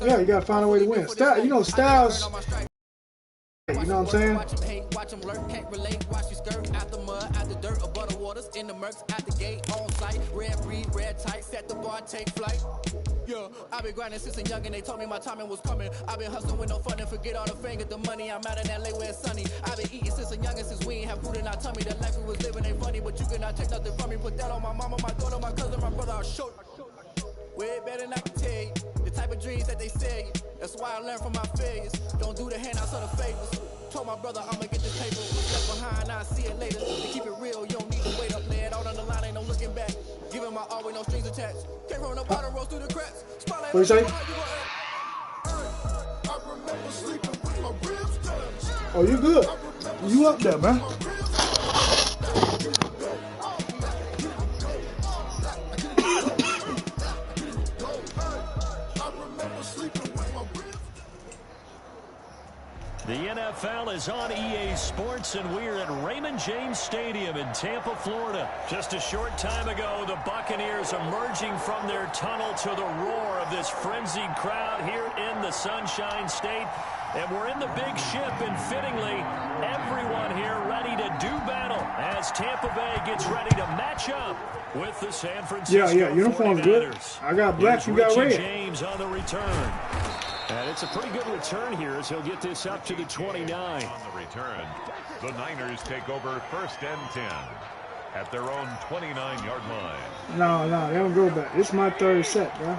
Speaker 1: Yeah, you gotta find a way to win. Style, you know, styles. You know what I'm saying?
Speaker 3: Watch them lurk, can't relate. Watch you skirt out the mud, out the dirt, or butter waters, in the murks, out the gate, on site. Red breed, red tight, set the bar, take flight. Yeah, I've been grinding since a young and they told me my timing was coming. I've been hustling with no fun and forget all the fame, get the money. I'm out in LA where it's sunny. I've been eating since a young and since we ain't have food in our tummy. The life we was living ain't funny, but you cannot take nothing from me. Put that on my mama, my daughter, my cousin, my brother, I'll show you. Way better than I can tell you. The type of dreams that they sell you. That's why I learned from my failures. Don't do the handouts or the favors. Told my brother I'ma get this paper. Was left behind, I'll see it later. To keep it real, you don't need to wait up. Lay it out on the line, ain't no looking back. Giving my all with no strings attached. Came from the bottom, rose through the cracks.
Speaker 1: What you say? Oh, you good. You up there, man.
Speaker 2: The NFL is on EA Sports, and we're at Raymond James Stadium in Tampa, Florida. Just a short time ago, the Buccaneers emerging from their tunnel to the roar of this frenzied crowd here in the Sunshine State. And we're in the big ship, and fittingly, everyone here ready to do battle as Tampa Bay gets ready to match up with the San Francisco 49ers.
Speaker 1: Yeah, uniform's good. I got black, you got red.
Speaker 2: James on the return. And it's a pretty good return here as he'll get this up to the 29.
Speaker 4: On the return, the Niners take over 1st and 10 at their own 29-yard line.
Speaker 1: No, they don't go back. This is my third set, bro.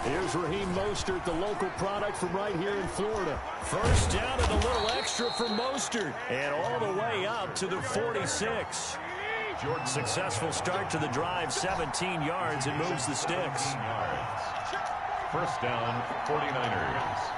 Speaker 2: Here's Raheem Mostert, the local product from right here in Florida. First down and a little extra for Mostert. And all the way up to the 46. Successful start to the drive, 17 yards, and moves the sticks.
Speaker 4: First down, 49ers.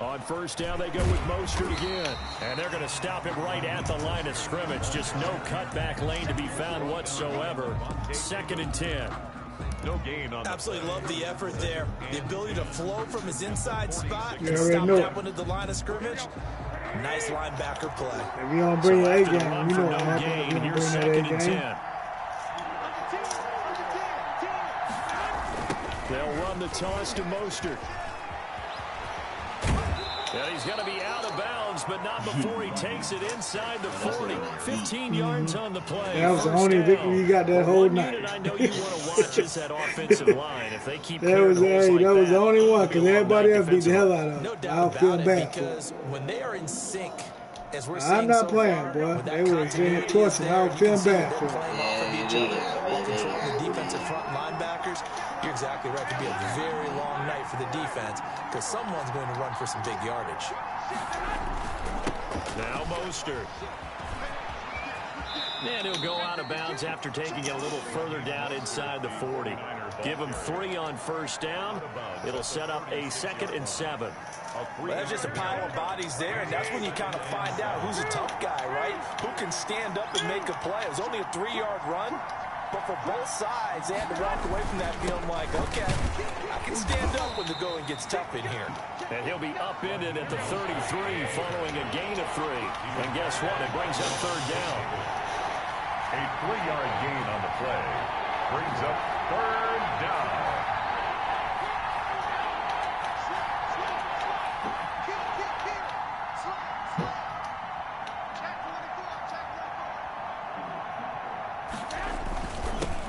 Speaker 2: On first down, they go with Mostert again. And they're going to stop him right at the line of scrimmage. Just no cutback lane to be found whatsoever. 2nd and 10.
Speaker 4: No gain on
Speaker 3: Absolutely love the effort there. The ability to flow from his inside spot
Speaker 1: and
Speaker 3: stop that one at the line of scrimmage. Nice linebacker play.
Speaker 1: If you don't bring your A game, you know what
Speaker 2: no
Speaker 1: happens.
Speaker 2: gain. Here's 2nd and 10. They'll run the toss to Mostert. Yeah, he's going to be out of bounds, but not before he takes it inside the 40. 15 yards on the play.
Speaker 1: That was the only victory you got that whole night.
Speaker 2: I know you want to watch is that offensive line. If they keep
Speaker 1: that was the only one, because everybody else beat the hell out of him.
Speaker 3: No
Speaker 1: I
Speaker 3: doubt
Speaker 1: feel
Speaker 3: about
Speaker 1: bad
Speaker 3: it,
Speaker 1: for
Speaker 3: because when they are in sync, as we're
Speaker 1: I'm not playing, boy. They were being tortured. I was feeling bad for them.
Speaker 3: While controlling the defensive front linebackers, you're exactly right. It could be a very long night for the defense because someone's going to run for some big yardage.
Speaker 2: Now Mostert. And he'll go out of bounds after taking it a little further down inside the 40. Give him 3 on first down. It'll set up a 2nd and 7.
Speaker 3: Well, there's just a pile of bodies there, and that's when you kind of find out who's a tough guy, right? Who can stand up and make a play. It was only a 3-yard run, but for both sides, they had to walk away from that feeling like, okay, I can stand up when the going gets tough in here.
Speaker 2: And he'll be upended at the 33 following a gain of 3. And guess what? It brings up 3rd down.
Speaker 4: A 3-yard gain on the play brings up 3rd down.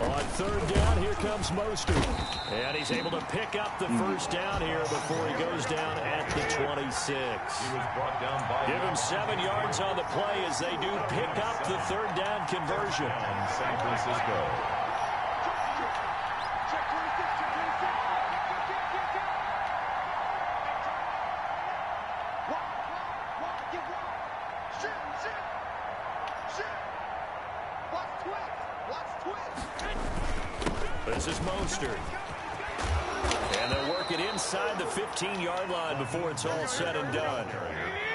Speaker 2: On 3rd down, here comes Mostert. And he's able to pick up the first down here before he goes down at the 26.
Speaker 4: He was brought down by
Speaker 2: Give him 7 yards on the play as they do pick up the 3rd down conversion.
Speaker 4: San Francisco.
Speaker 2: This is Mostert. And they'll work it inside the 15-yard line before it's all said and done.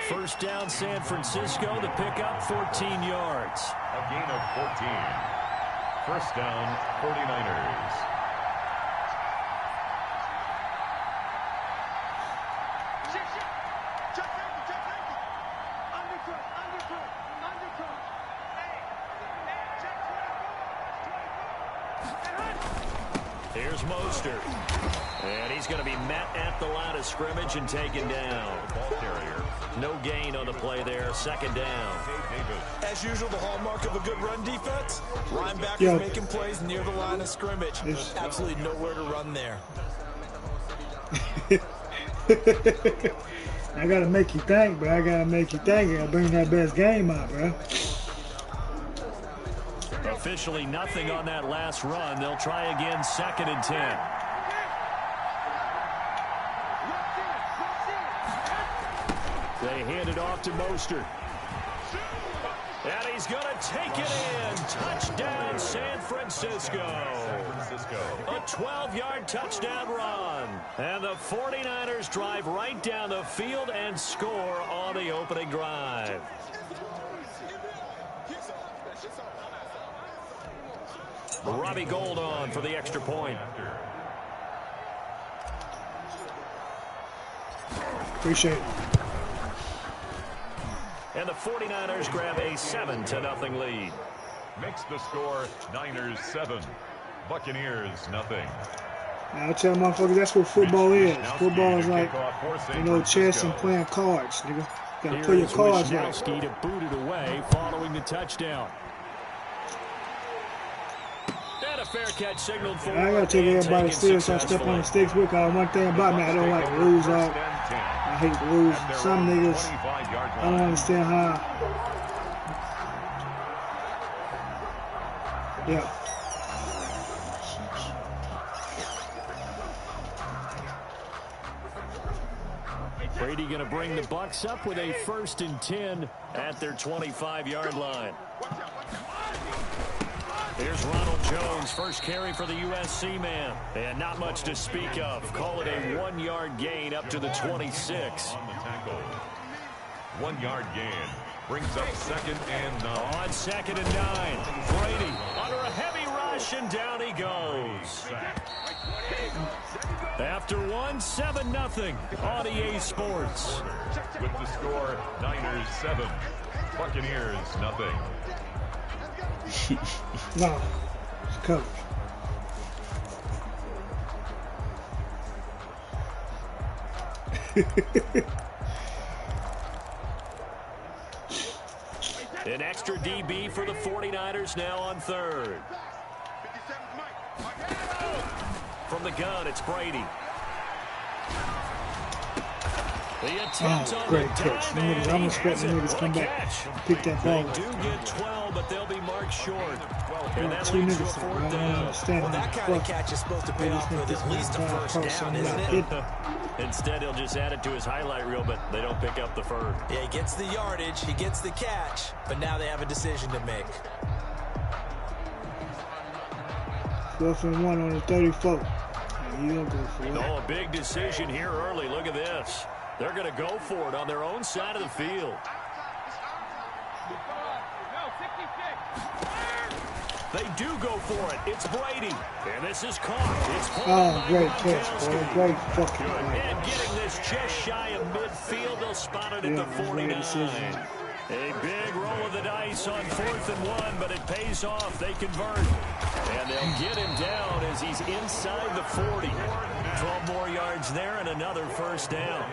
Speaker 2: First down, San Francisco. The pickup, 14 yards.
Speaker 4: A gain of 14. First down, 49ers.
Speaker 2: Here's Mostert. And he's going to be met at the line of scrimmage and taken down.
Speaker 4: Ball carrier.
Speaker 2: No gain on the play there. 2nd down.
Speaker 3: As usual, the hallmark of a good run defense, linebackers making plays near the line of scrimmage. Absolutely nowhere to run there.
Speaker 1: I got to make you think, bro. I got to make you think. I got to bring that best game out, bro.
Speaker 2: Officially nothing on that last run. They'll try again, 2nd and 10. They hand it off to Mostert. And he's going to take it in. Touchdown, San Francisco. A 12-yard touchdown run. And the 49ers drive right down the field and score on the opening drive. Robbie Gould on for the extra point.
Speaker 1: Appreciate it.
Speaker 2: And the 49ers grab a 7-0 lead.
Speaker 4: Makes the score Niners 7, Buccaneers nothing.
Speaker 1: I tell motherfuckers that's what football is. Football is like, you know, chess and playing cards, nigga. Gotta play your cards right.
Speaker 2: To boot it away following the touchdown. And a fair catch signaled for.
Speaker 1: I gotta take everybody serious. I step on the sticks with. One thing about me, I don't like to lose out. I hate to lose. Some niggas, I don't understand how. Yeah.
Speaker 2: Brady going to bring the Bucs up with a 1st and 10 at their 25-yard line. Here's Ronald Jones, first carry for the USC man. And not much to speak of. Call it a 1-yard gain up to the 26.
Speaker 4: On the tackle. 1-yard gain. Brings up 2nd and 9.
Speaker 2: On 2nd and 9. Brady under a heavy rush, and down he goes. After 7-0 on EA Sports.
Speaker 4: With the score, Niners 7, Buccaneers nothing.
Speaker 1: No, it's covered.
Speaker 2: An extra DB for the 49ers now on 3rd. From the gun, it's Brady.
Speaker 1: Oh, great catch. I'm expecting niggas to come back and pick that ball up.
Speaker 2: They do get 12, but they'll be marked short. And that
Speaker 1: Two
Speaker 2: leads to a
Speaker 1: niggas there,
Speaker 2: fourth
Speaker 1: I don't
Speaker 2: down.
Speaker 1: understand
Speaker 3: Well, that kind of catch is supposed to pay off with at least a first down, isn't it?
Speaker 2: Instead, he'll just add it to his highlight reel, but they don't pick up the first.
Speaker 3: Yeah, he gets the yardage, he gets the catch, but now they have a decision to make.
Speaker 1: 4th and 1 on the 34. You don't go for it.
Speaker 2: Oh, a big decision here early. Look at this. They're going to go for it on their own side of the field. They do go for it. It's Brady. And this is caught. It's
Speaker 1: oh, great catch, boy. Great fucking play.
Speaker 2: And getting this just shy of midfield. They'll spot it at the 49. A big roll of the dice on 4th and 1, but it pays off. They convert. And they'll get him down as he's inside the 40. 12 more yards there and another first down.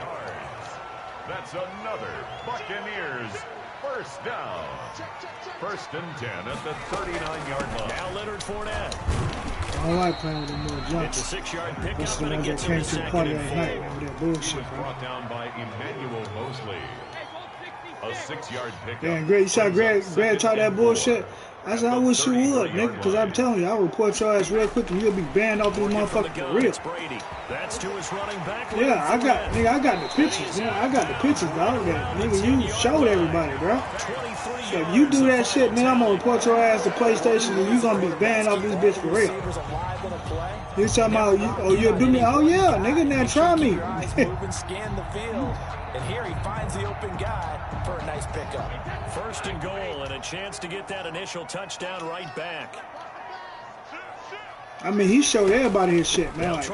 Speaker 4: That's another Buccaneers first down. 1st and 10 at the 39-yard line.
Speaker 2: Now Leonard Fournette.
Speaker 1: I don't like playing with them more jumps.
Speaker 2: It's a 6-yard pickup.
Speaker 1: That's the one that came to the party last night. Remember that bullshit, bro.
Speaker 4: Brought down by Emmanuel Mosley. A 6-yard pickup.
Speaker 1: Yeah, Greg, you saw Greg talk that bullshit. I said, I wish you would, nigga, because I'm telling you, I'll report your ass real quick and you'll be banned off this motherfucker for real.
Speaker 2: That's to his running back.
Speaker 1: Yeah, I got the pictures. Yeah, I got the pictures, dog. That nigga, you showed everybody, bro. So if you do that shit, nigga, I'm gonna report your ass to PlayStation and you gonna be banned off this bitch for real. You talking about, you'll do me? Oh yeah, nigga, now try me.
Speaker 3: Scan the field, and here he finds the open guy for a nice pickup.
Speaker 2: 1st and goal, and a chance to get that initial touchdown right back.
Speaker 1: I mean, he showed everybody his shit, man. Like,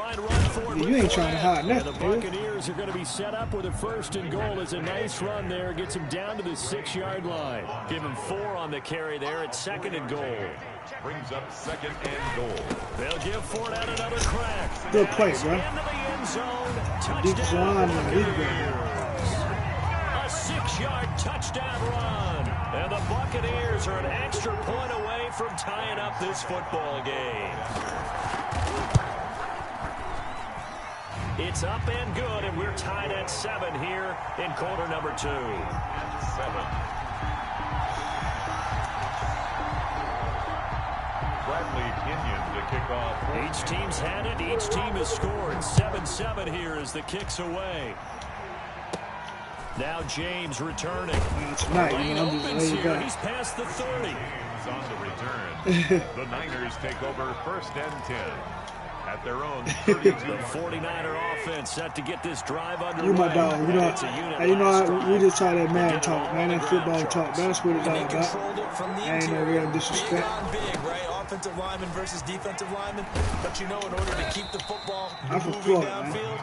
Speaker 2: you
Speaker 1: ain't trying to hide nothing,
Speaker 2: the Buccaneers are going to be set up with a 1st and goal. As a nice run there, gets him down to the 6-yard line. Give him 4 on the carry there at 2nd and goal.
Speaker 4: Brings up 2nd and goal.
Speaker 2: They'll give Fournette another crack.
Speaker 1: Good play, bro.
Speaker 2: Into the end zone.
Speaker 1: Deep line,
Speaker 2: A 6-yard touchdown run. And the Buccaneers are an extra point away from tying up this football game. It's up and good, and we're tied at 7 here in quarter number 2.
Speaker 4: 7. Bradley Kenyon to kick off.
Speaker 2: Each team's had it. Each team has scored. 7-7 here as the kick's away. Now James returning.
Speaker 1: Tonight,
Speaker 2: opens here. He's past the 30.
Speaker 4: He's on the return. The Niners take over 1st and 10 at their own 32.
Speaker 2: The 49er offense set to get this drive underway.
Speaker 1: You my dog. We just try that man talk, man. That football talk. That's what it's all about. Ain't no real disrespect.
Speaker 3: Offensive lineman versus defensive lineman, but you know, in order to keep the football moving downfield,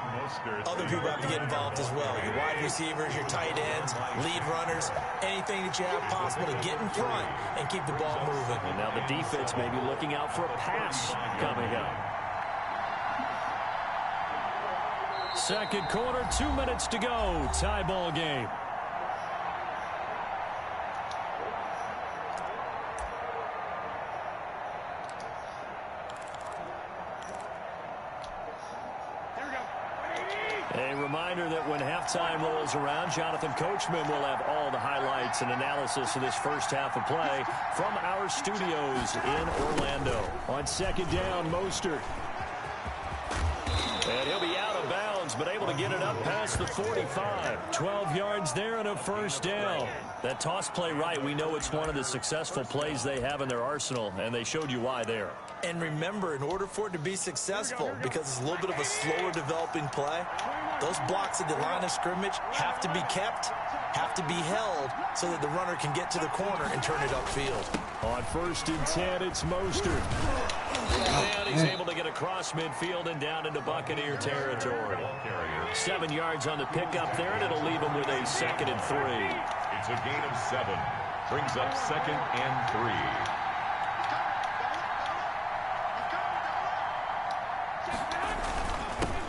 Speaker 3: other people have to get involved as well. Your wide receivers, your tight ends, lead runners, anything that you have possible to get in front and keep the ball moving.
Speaker 2: And now the defense may be looking out for a pass coming up. 2nd quarter, 2 minutes to go. Tie ball game. A reminder that when halftime rolls around, Jonathan Coachman will have all the highlights and analysis of this first half of play from our studios in Orlando. On 2nd down, Mostert. And he'll be out of bounds, but able to get it up past the 45. 12 yards there and a first down. That toss play right, we know it's one of the successful plays they have in their arsenal, and they showed you why there.
Speaker 3: And remember, in order for it to be successful, because it's a little bit of a slower developing play, those blocks at the line of scrimmage have to be kept, have to be held, so that the runner can get to the corner and turn it upfield.
Speaker 2: On 1st and 10, it's Mostert. And he's able to get across midfield and down into Buccaneer territory. 7 yards on the pickup there, and it'll leave him with a 2nd and 3.
Speaker 4: It's a gain of 7. Brings up 2nd and 3.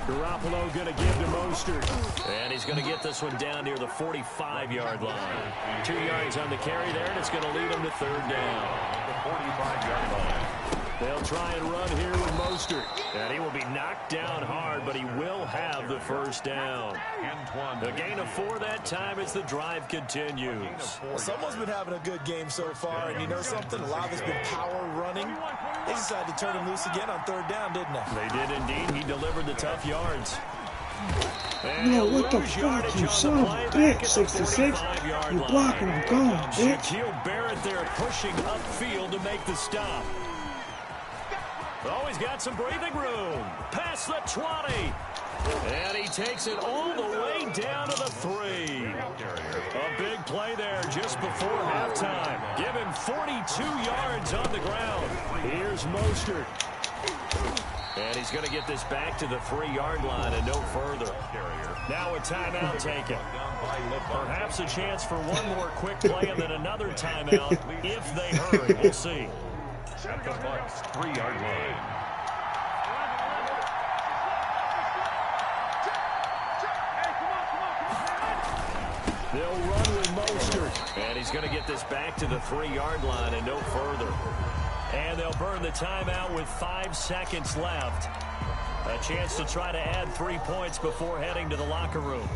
Speaker 2: Garoppolo going to give to Mostert. And he's going to get this one down near the 45-yard line. 2 yards on the carry there, and it's going to lead him to 3rd down.
Speaker 4: The 45-yard line.
Speaker 2: They'll try and run here with Mostert. And he will be knocked down hard, but he will have the first down. A gain of 4 that time as the drive continues.
Speaker 3: Well, someone's been having a good game so far, and you know something? A lot of it's been power running. They decided to turn him loose again on 3rd down, didn't they?
Speaker 2: They did indeed. He delivered the tough yards.
Speaker 1: Yeah, what the fuck, you son of a bitch, 66. You're blocking him, going, bitch.
Speaker 2: Shaquille Barrett there pushing upfield to make the stop. Oh, he's got some breathing room. Past the 20. And he takes it all the way down to the 3. A big play there just before halftime. Give him 42 yards on the ground. Here's Mostert. And he's going to get this back to the 3-yard line and no further. Now a timeout taken. Perhaps a chance for one more quick play and then another timeout if they hurry. We'll see.
Speaker 4: At the Bucs 3-yard line.
Speaker 2: They'll run with Mostert. And he's going to get this back to the 3-yard line and no further. And they'll burn the timeout with 5 seconds left. A chance to try to add 3 points before heading to the locker room.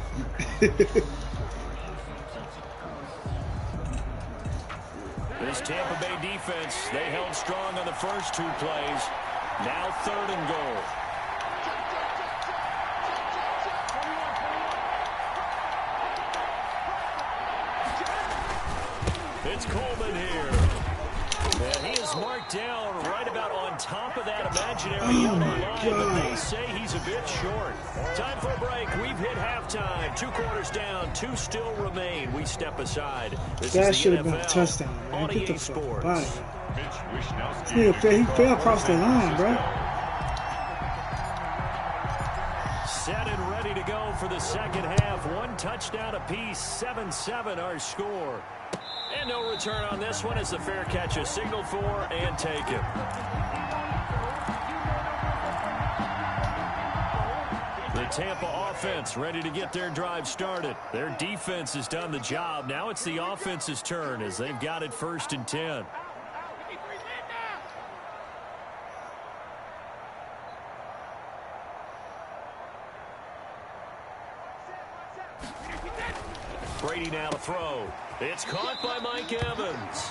Speaker 2: This Tampa Bay defense, they held strong on the first 2 plays. Now 3rd and goal. It's Coleman here. And he is marked down right about on top of that imaginary yellow line, but they say he's a bit short. Time for a break. We've hit halftime. 2 quarters down, 2 still remain. We step aside.
Speaker 1: That should have been a touchdown, man. Get the fuck out of here. He fell across the line, bro.
Speaker 2: Set and ready to go for the second half. 1 touchdown apiece, 7-7 our score. And no return on this one as the fair catch is signaled for and taken. The Tampa offense ready to get their drive started. Their defense has done the job. Now it's the offense's turn as they've got it 1st and 10. Brady now to throw. It's caught by Mike Evans.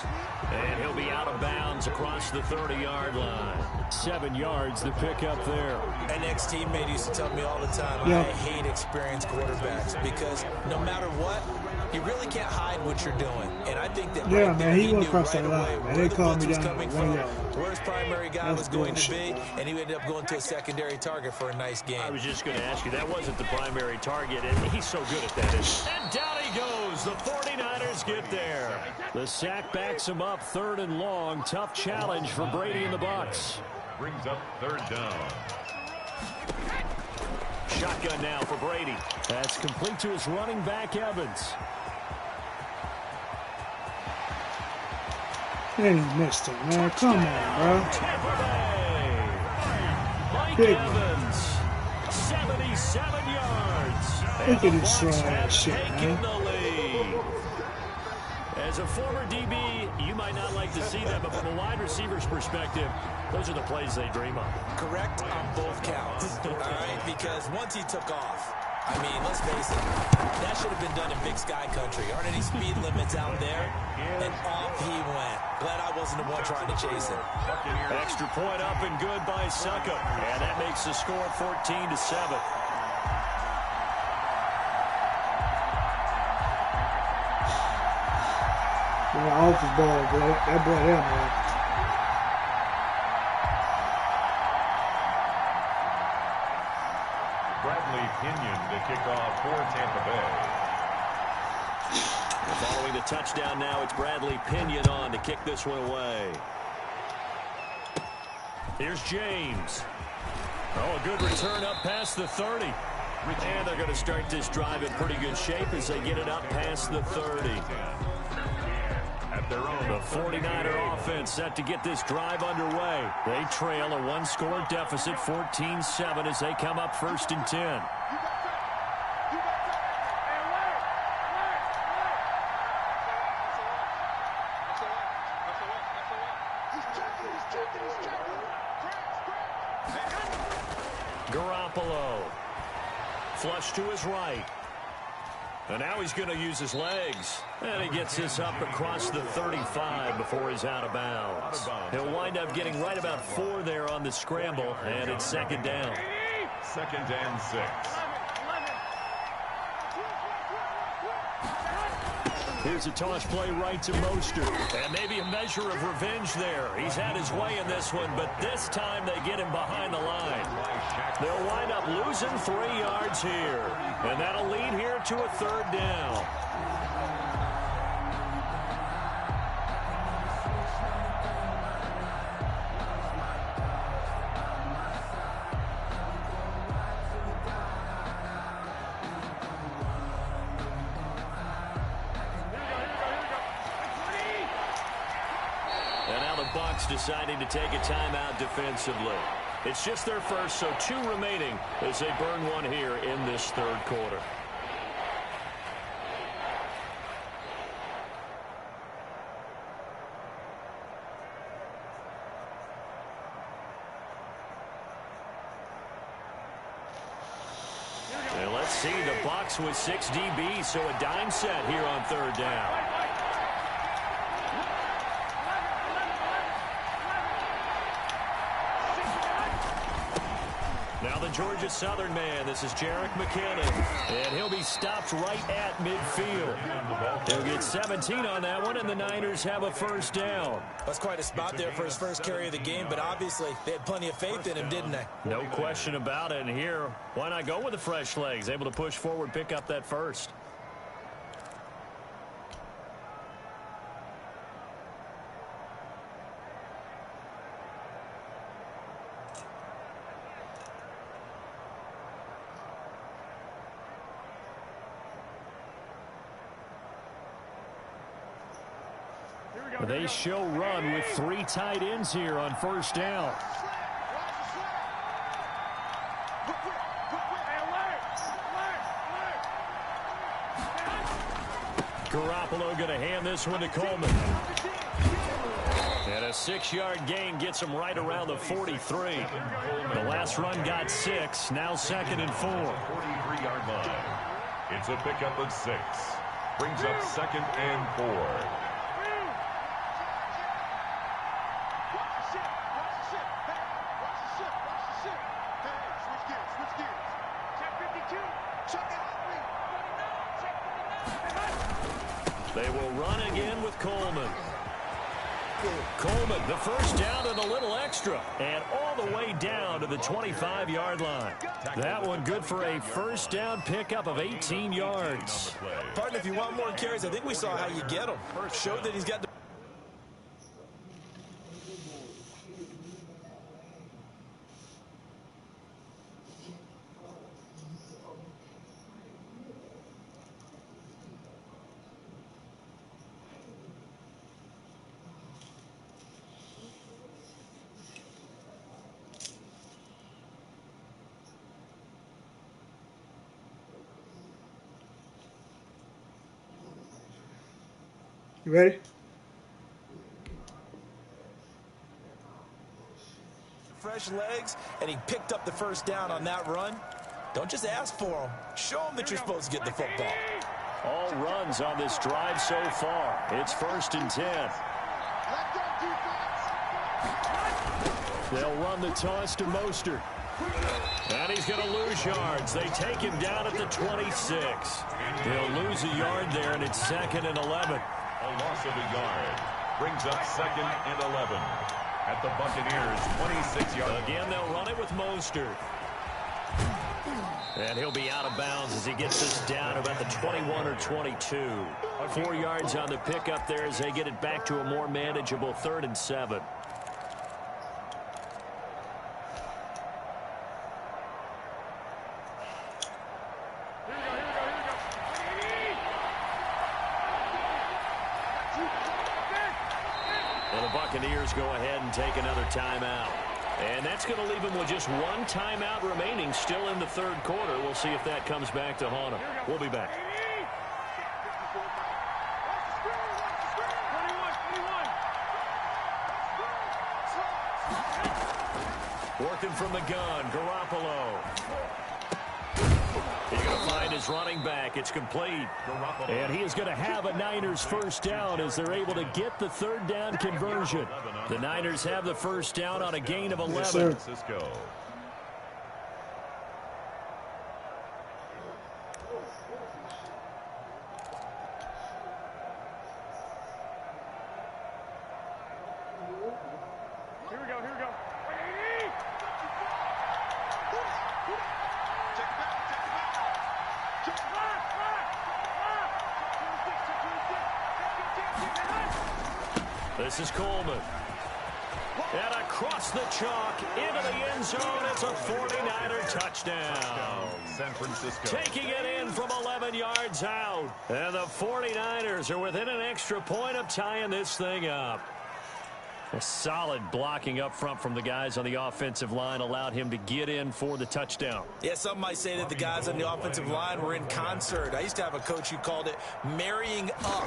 Speaker 2: And he'll be out of bounds across the 30-yard line. 7 yards to pick up there.
Speaker 3: An ex-teammate used to tell me all the time, I hate experienced quarterbacks because no matter what, you really can't hide what you're doing. And I think that
Speaker 1: man, he went across that line. Man, they called me down 1 yard.
Speaker 3: Where his primary guy was going to be, and he ended up going to a secondary target for a nice game.
Speaker 2: I was just going to ask you, that wasn't the primary target, and he's so good at that. And down he goes. The 49ers get there. The sack backs him up 3rd and long. Tough challenge for Brady and the Bucs.
Speaker 4: Brings up 3rd down.
Speaker 2: Shotgun now for Brady. That's complete to his running back, Evans.
Speaker 1: And he missed it, man. Come on, bro.
Speaker 2: Tampa Bay. Mike Evans, 77 yards.
Speaker 1: Look at this shit, man.
Speaker 2: As a former DB, you might not like to see that, but from a wide receiver's perspective, those are the plays they dream of.
Speaker 3: Correct on both counts, all right? Because once he took off, I mean, let's face it, that should have been done in Big Sky Country. Aren't any speed limits out there? And off he went. Glad I wasn't the one trying to chase him.
Speaker 2: Extra point up and good by Suckup. And that makes the score 14-7.
Speaker 1: Off his ball, bro. That boy there, man.
Speaker 4: Bradley Pinion to kick off for Tampa Bay.
Speaker 2: Following the touchdown now, it's Bradley Pinion on to kick this one away. Here's James. Oh, a good return up past the 30. And they're going to start this drive in pretty good shape as they get it up past the 30. The 49er offense set to get this drive underway. They trail a 1-score deficit, 14-7, as they come up 1st and 10. Garoppolo. Flush to his right. And now he's going to use his legs. And he gets this up across the 35 before he's out of bounds. He'll wind up getting right about 4 there on the scramble, and it's second down.
Speaker 4: 2nd and 6.
Speaker 2: Here's a toss play right to Mostert. And maybe a measure of revenge there. He's had his way in this one, but this time they get him behind the line. They'll wind up losing 3 yards here. And that'll lead here to a 3rd down. Bucs deciding to take a timeout defensively. It's just their first, so 2 remaining as they burn 1 here in this 3rd quarter. And let's see, the Bucs with 6 DBs, so a dime set here on 3rd down. Now the Georgia Southern man, this is Jerick McKinnon, and he'll be stopped right at midfield. He'll get 17 on that one, and the Niners have a 1st down.
Speaker 3: That's quite a spot there for his first carry of the game, but obviously they had plenty of faith in him, didn't they?
Speaker 2: No question about it, and here, why not go with the fresh legs? Able to push forward, pick up that 1st. They show run with 3 tight ends here on 1st down. Garoppolo going to hand this one to Coleman. And a 6-yard gain gets him right around the 43. The last run got 6, now 2nd and 4.
Speaker 4: 43-yard line. It's a pickup of 6. Brings up 2nd and 4.
Speaker 2: They will run again with Coleman. Coleman, the 1st down and a little extra. And all the way down to the 25-yard line. That one good for a 1st down pickup of 18 yards.
Speaker 3: Partner, if you want more carries, I think we saw how you get them. Showed that he's got the...
Speaker 1: You ready?
Speaker 3: Fresh legs, and he picked up the 1st down on that run. Don't just ask for them. Show them that you're supposed to get the football.
Speaker 2: All runs on this drive so far. It's 1st and 10. They'll run the toss to Mostert. And he's going to lose yards. They take him down at the 26. They'll lose a yard there, and it's 2nd and 11.
Speaker 4: A loss of a yard. Brings up 2nd and 11. At the Buccaneers' 26-yard.
Speaker 2: Again, they'll run it with Mostert. And he'll be out of bounds as he gets this down about the 21 or 22. 4 yards on the pickup there as they get it back to a more manageable 3rd and 7. Well, the Buccaneers go ahead and take another timeout. And that's going to leave them with just 1 timeout remaining still in the 3rd quarter. We'll see if that comes back to haunt them. We'll be back. Working from the gun, Garoppolo. He's going to find his running back. It's complete. And he is going to have a Niners first down as they're able to get the third down conversion. The Niners have the first down on a gain of 11.
Speaker 1: Yes,
Speaker 4: Francisco.
Speaker 2: This is Coleman. And across the chalk into the end zone. It's a 49er touchdown.
Speaker 4: San Francisco.
Speaker 2: Taking it in from 11 yards out. And the 49ers are within an extra point of tying this thing up. A solid blocking up front from the guys on the offensive line allowed him to get in for the touchdown.
Speaker 3: Yeah, some might say that the guys on the offensive line were in concert. I used to have a coach who called it marrying up,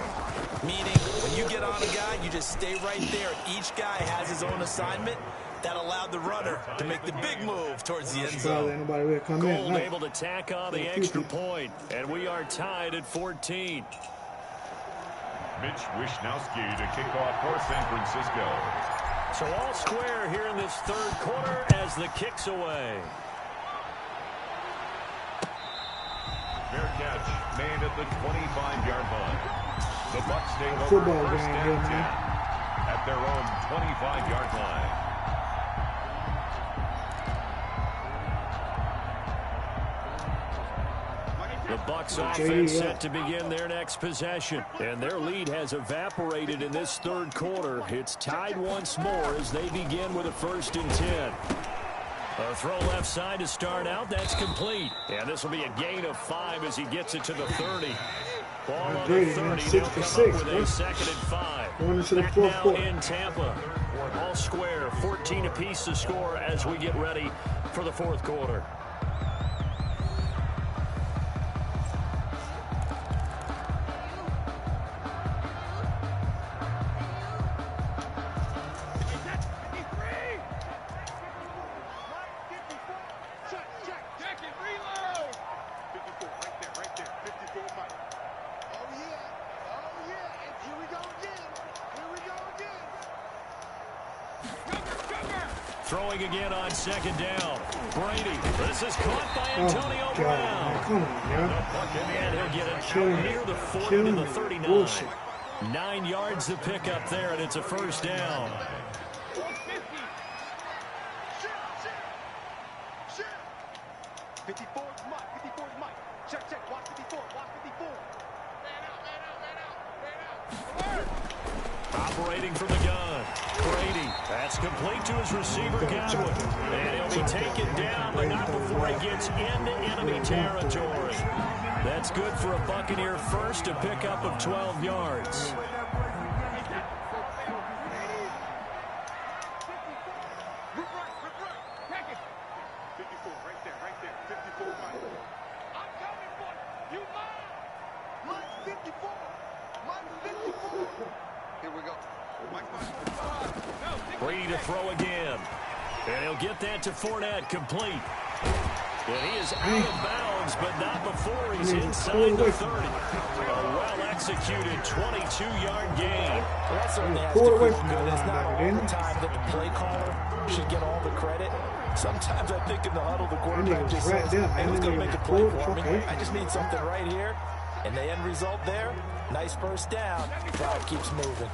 Speaker 3: meaning when you get on a guy, you just stay right there. Each guy has his own assignment. That allowed the runner to make the big move towards the end zone.
Speaker 2: Gold able to tack on the extra point, and we are tied at 14.
Speaker 4: Mitch Wishnowski to kick off for San Francisco.
Speaker 2: So all square here in this third quarter as the kick's away.
Speaker 4: Fair catch made at the 25-yard line. The Bucs take over
Speaker 1: Football
Speaker 4: first
Speaker 1: game,
Speaker 4: and 10
Speaker 1: man.
Speaker 4: at their own 25-yard line.
Speaker 2: The Bucs offense set to begin their next possession. And their lead has evaporated in this third quarter. It's tied once more as they begin with a 1st and 10. A throw left side to start out. That's complete. And this will be a gain of 5 as he gets it to the 30. Ball on the 30. They'll come up with a 2nd and 5. Back now in Tampa. All square. 14 apiece to score as we get ready for the fourth quarter. Throwing again on 2nd down. Brady. This is caught by Antonio Brown.
Speaker 1: Come on,
Speaker 2: And he'll get it near the 40 to the 39. 9 yards to pick up there, and it's a 1st down. Operating from the gun. Brady. That's complete to his receiver, Godwin. And he'll be taken down, but not before he gets into enemy territory. That's good for a Buccaneer first, a pickup of 12 yards. Brady to throw again. And he'll get that to Fournette, complete. And he is out of bounds, but not before he's inside the 30. A well-executed 22-yard gain.
Speaker 3: Well, that certainly has to feel good. It's not all the time that the play caller should get all the credit. Sometimes I think in the huddle, the quarterback just says, hey, who's going to make a play for me? I just need something right here. And the end result there, nice first down. Drive keeps moving.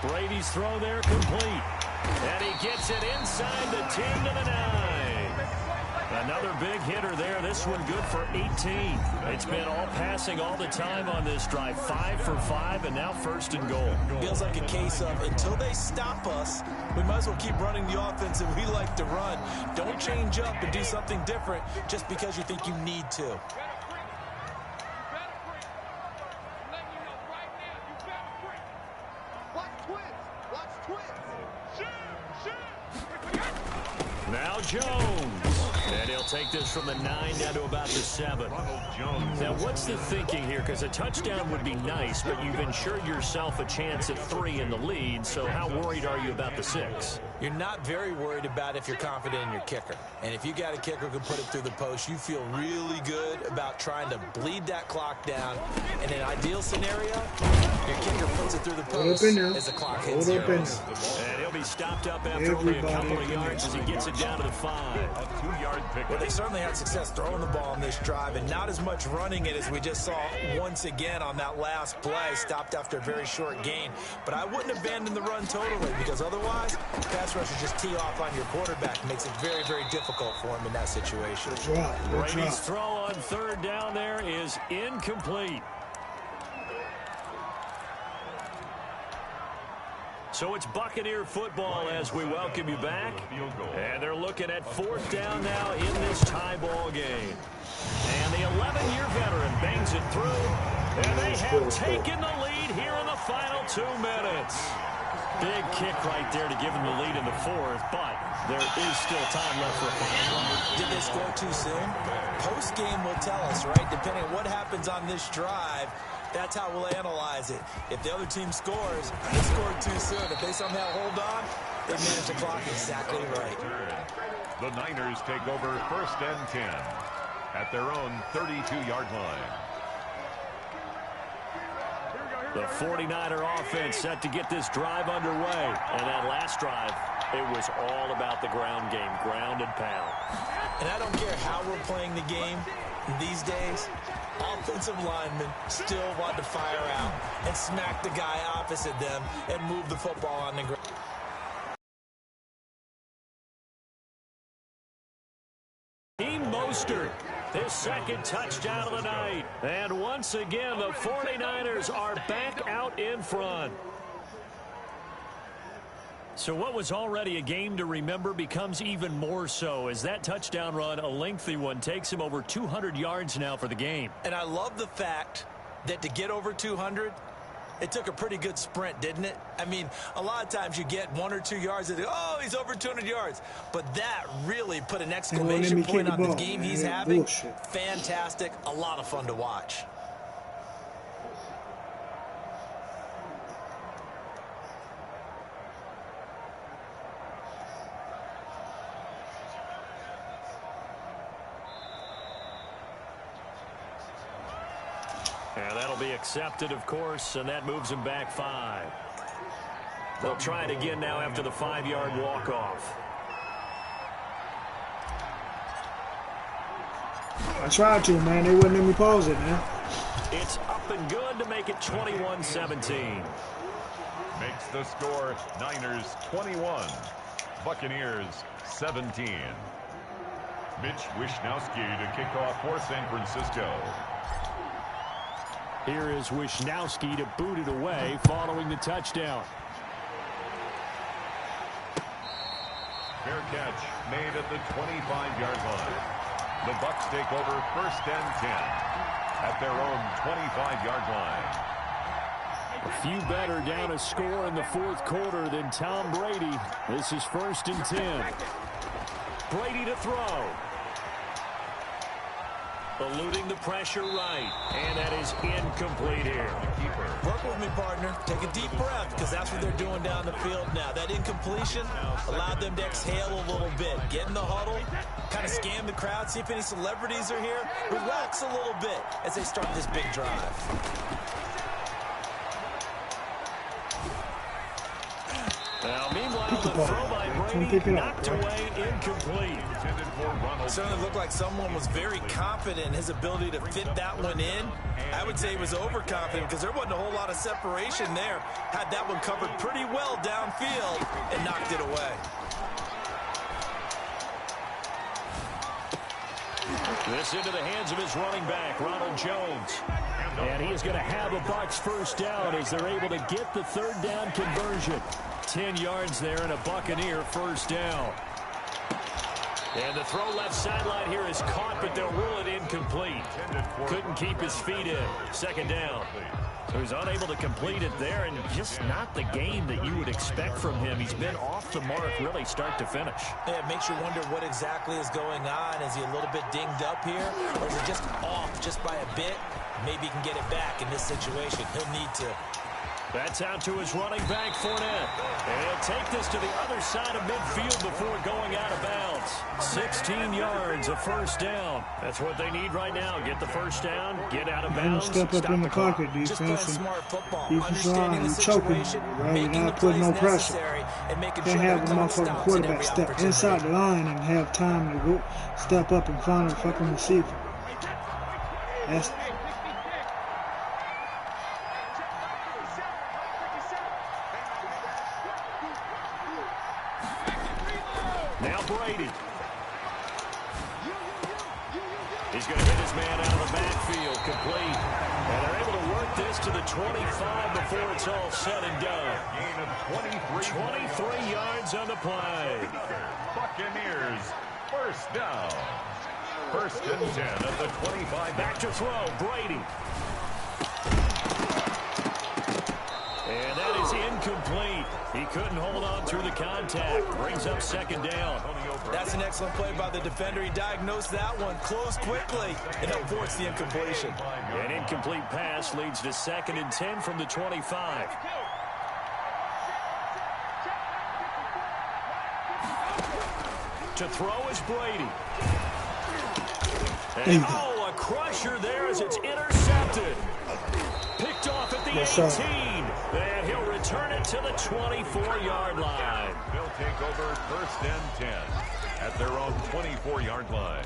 Speaker 2: Brady's throw there complete. And he gets it inside the 10 to the 9. Another big hitter there. This one good for 18. It's been all passing all the time on this drive. 5 for 5, and now 1st and goal.
Speaker 3: Feels like a case of until they stop us, we might as well keep running the offense that we like to run. Don't change up and do something different just because you think you need to.
Speaker 5: Watch twins. Watch twins.
Speaker 2: Now Jones. And he'll take this from the 9 down to about the 7. Now, what's the thinking here? Because a touchdown would be nice, but you've ensured yourself a chance at 3 in the lead, so how worried are you about the 6?
Speaker 3: You're not very worried about if you're confident in your kicker. And if you got a kicker who can put it through the post, you feel really good about trying to bleed that clock down. In an ideal scenario, your kicker puts it through the post as the clock hits 0.
Speaker 2: And he'll be stopped up after only a couple of yards as he gets it down to the 5.
Speaker 4: A 2-yard pick.
Speaker 3: Well, they certainly had success throwing the ball on this drive and not as much running it as we just saw once again on that last play. Stopped after a very short gain. But I wouldn't abandon the run totally, because otherwise, pass rushers just tee off on your quarterback. Makes it very, very difficult for him in that situation.
Speaker 2: Brady's throw on 3rd down there is incomplete. So it's Buccaneer football as we welcome you back. And they're looking at 4th down now in this tie ball game. And the 11-year veteran bangs it through. And they have taken the lead here in the final 2 minutes. Big kick right there to give them the lead in the 4th, but there is still time left for a final drive.
Speaker 3: Did they score too soon? Post-game will tell us, right? Depending on what happens on this drive, that's how we'll analyze it. If the other team scores, they scored too soon. If they somehow hold on, they manage the clock exactly right.
Speaker 4: The Niners take over 1st and 10 at their own 32-yard line.
Speaker 2: The 49er offense set to get this drive underway. And that last drive, it was all about the ground game, ground and pound.
Speaker 3: And I don't care how we're playing the game these days, offensive linemen still want to fire out and smack the guy opposite them and move the football on the ground.
Speaker 2: Mostert, his 2nd touchdown of the night. And once again, the 49ers are back out in front. So what was already a game to remember becomes even more so as that touchdown run, a lengthy one, takes him over 200 yards now for the game.
Speaker 3: And I love the fact that to get over 200, it took a pretty good sprint, didn't it? I mean, a lot of times you get 1 or 2 yards and oh, he's over 200 yards. But that really put an exclamation point on the game he's having. Fantastic. A lot of fun to watch.
Speaker 2: And that'll be accepted, of course, and that moves him back 5. They'll try it again now after the 5-yard walk-off.
Speaker 1: I tried to, man. They wouldn't let me pause it, man.
Speaker 2: It's up and good to make it 21-17.
Speaker 4: Makes the score Niners 21, Buccaneers 17. Mitch Wishnowsky to kick off for San Francisco.
Speaker 2: Here is Wishnowsky to boot it away following the touchdown.
Speaker 4: Fair catch made at the 25-yard line. The Bucs take over 1st and 10 at their own 25-yard line.
Speaker 2: A few better down a score in the 4th quarter than Tom Brady. This is 1st and 10. Brady to throw. Eluding the pressure right. And that is incomplete here.
Speaker 3: Work with me, partner. Take a deep breath, because that's what they're doing down the field now. That incompletion allowed them to exhale a little bit. Get in the huddle, kind of scan the crowd, see if any celebrities are here. Relax a little bit as they start this big drive.
Speaker 2: Now, meanwhile, the throw by Brady knocked away, incomplete.
Speaker 3: Certainly looked like someone was very confident in his ability to fit that one in. I would say he was overconfident because there wasn't a whole lot of separation there. Had that one covered pretty well downfield and knocked it away.
Speaker 2: This into the hands of his running back, Ronald Jones. And he is going to have a Bucs 1st down as they're able to get the 3rd down conversion. 10 yards there and a Buccaneer 1st down. And the throw left sideline here is caught, but they'll rule it incomplete. Couldn't keep his feet in. Second down. So he's unable to complete it there, and just not the game that you would expect from him. He's been off the mark really start to finish.
Speaker 3: Yeah, it makes you wonder what exactly is going on. Is he a little bit dinged up here, or is it just off just by a bit? Maybe he can get it back in this situation. He'll need to.
Speaker 2: That's out to his running back, Fournette. And he'll take this to the other side of midfield before going out of bounds. 16 yards, a first down. That's what they need right now. Get the first down, get out of bounds,
Speaker 1: step up in the pocket, defense. Defense line, you choking, right? You're not putting no pressure. Can't have the motherfucking quarterback step inside the line and have time to go step up and find a fucking receiver. That's
Speaker 2: now Brady. He's going to hit his man out of the backfield, complete. And they're able to work this to the 25 before it's all said and done.
Speaker 4: Gain of
Speaker 2: 23 yards on the play.
Speaker 4: Buccaneers, first down. First and 10 at the 25.
Speaker 2: Back to throw, Brady. And that is incomplete. He couldn't hold on through the contact. Brings up second down.
Speaker 3: That's an excellent play by the defender. He diagnosed that one, closed quickly, and helped force the incompletion.
Speaker 2: An incomplete pass leads to second and 10 from the 25. To throw is Brady. And a crusher there as it's intercepted. Picked off at the 18. And he'll return it to the 24-yard line.
Speaker 4: They'll take over first and 10 at their own 24-yard line.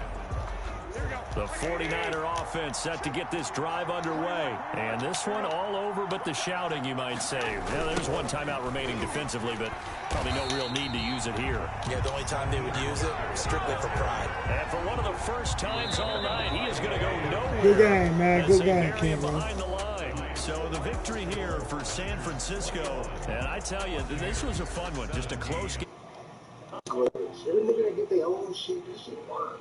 Speaker 2: The 49er offense set to get this drive underway. And this one all over but the shouting, you might say. Now, there's one timeout remaining defensively, but probably no real need to use it here.
Speaker 3: Yeah, the only time they would use it, strictly for pride.
Speaker 2: And for one of the first times all night, he is going to go nowhere.
Speaker 1: Good game, man. Good game, Cameron.
Speaker 2: Behind the line. So the victory here for San Francisco. And I tell you, this was a fun one. Just a close game.
Speaker 1: Everybody gotta get their own shit. This shit work.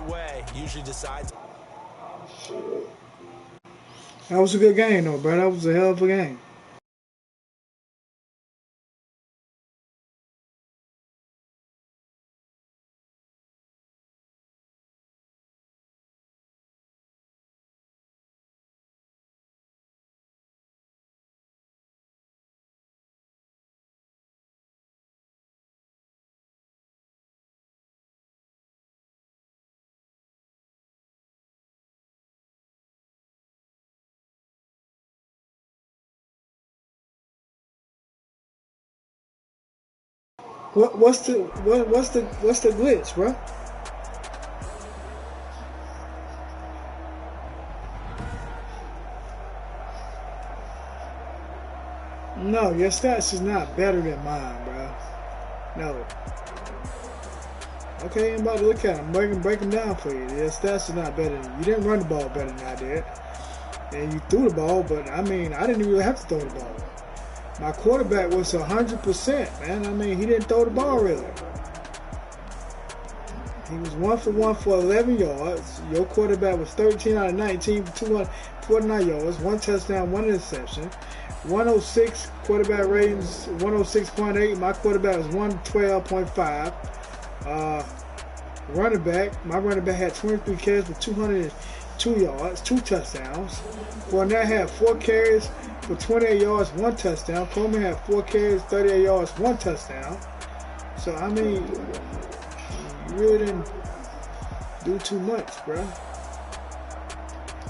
Speaker 3: Way usually decides.
Speaker 1: That was a good game, though, bro. That was a hell of a game. What's the glitch, bro? No, your stats is not better than mine, bro. No. Okay, I'm about to look at them. Break them down for you. Your stats are not better than you. You didn't run the ball better than I did. And you threw the ball, but I mean, I didn't really have to throw the ball. My quarterback was 100%, man. I mean, he didn't throw the ball really. He was 1 for 1 for 11 yards. Your quarterback was 13 out of 19 for 249 yards, 1 touchdown, 1 interception. 106 quarterback ratings, 106.8. My quarterback was 112.5. Running back, my running back had 23 carries for 202 yards, 2 touchdowns. Fournette had 4 carries for 28 yards, 1 touchdown. Coleman had 4 carries, 38 yards, 1 touchdown. So, I mean, you really didn't do too much, bro.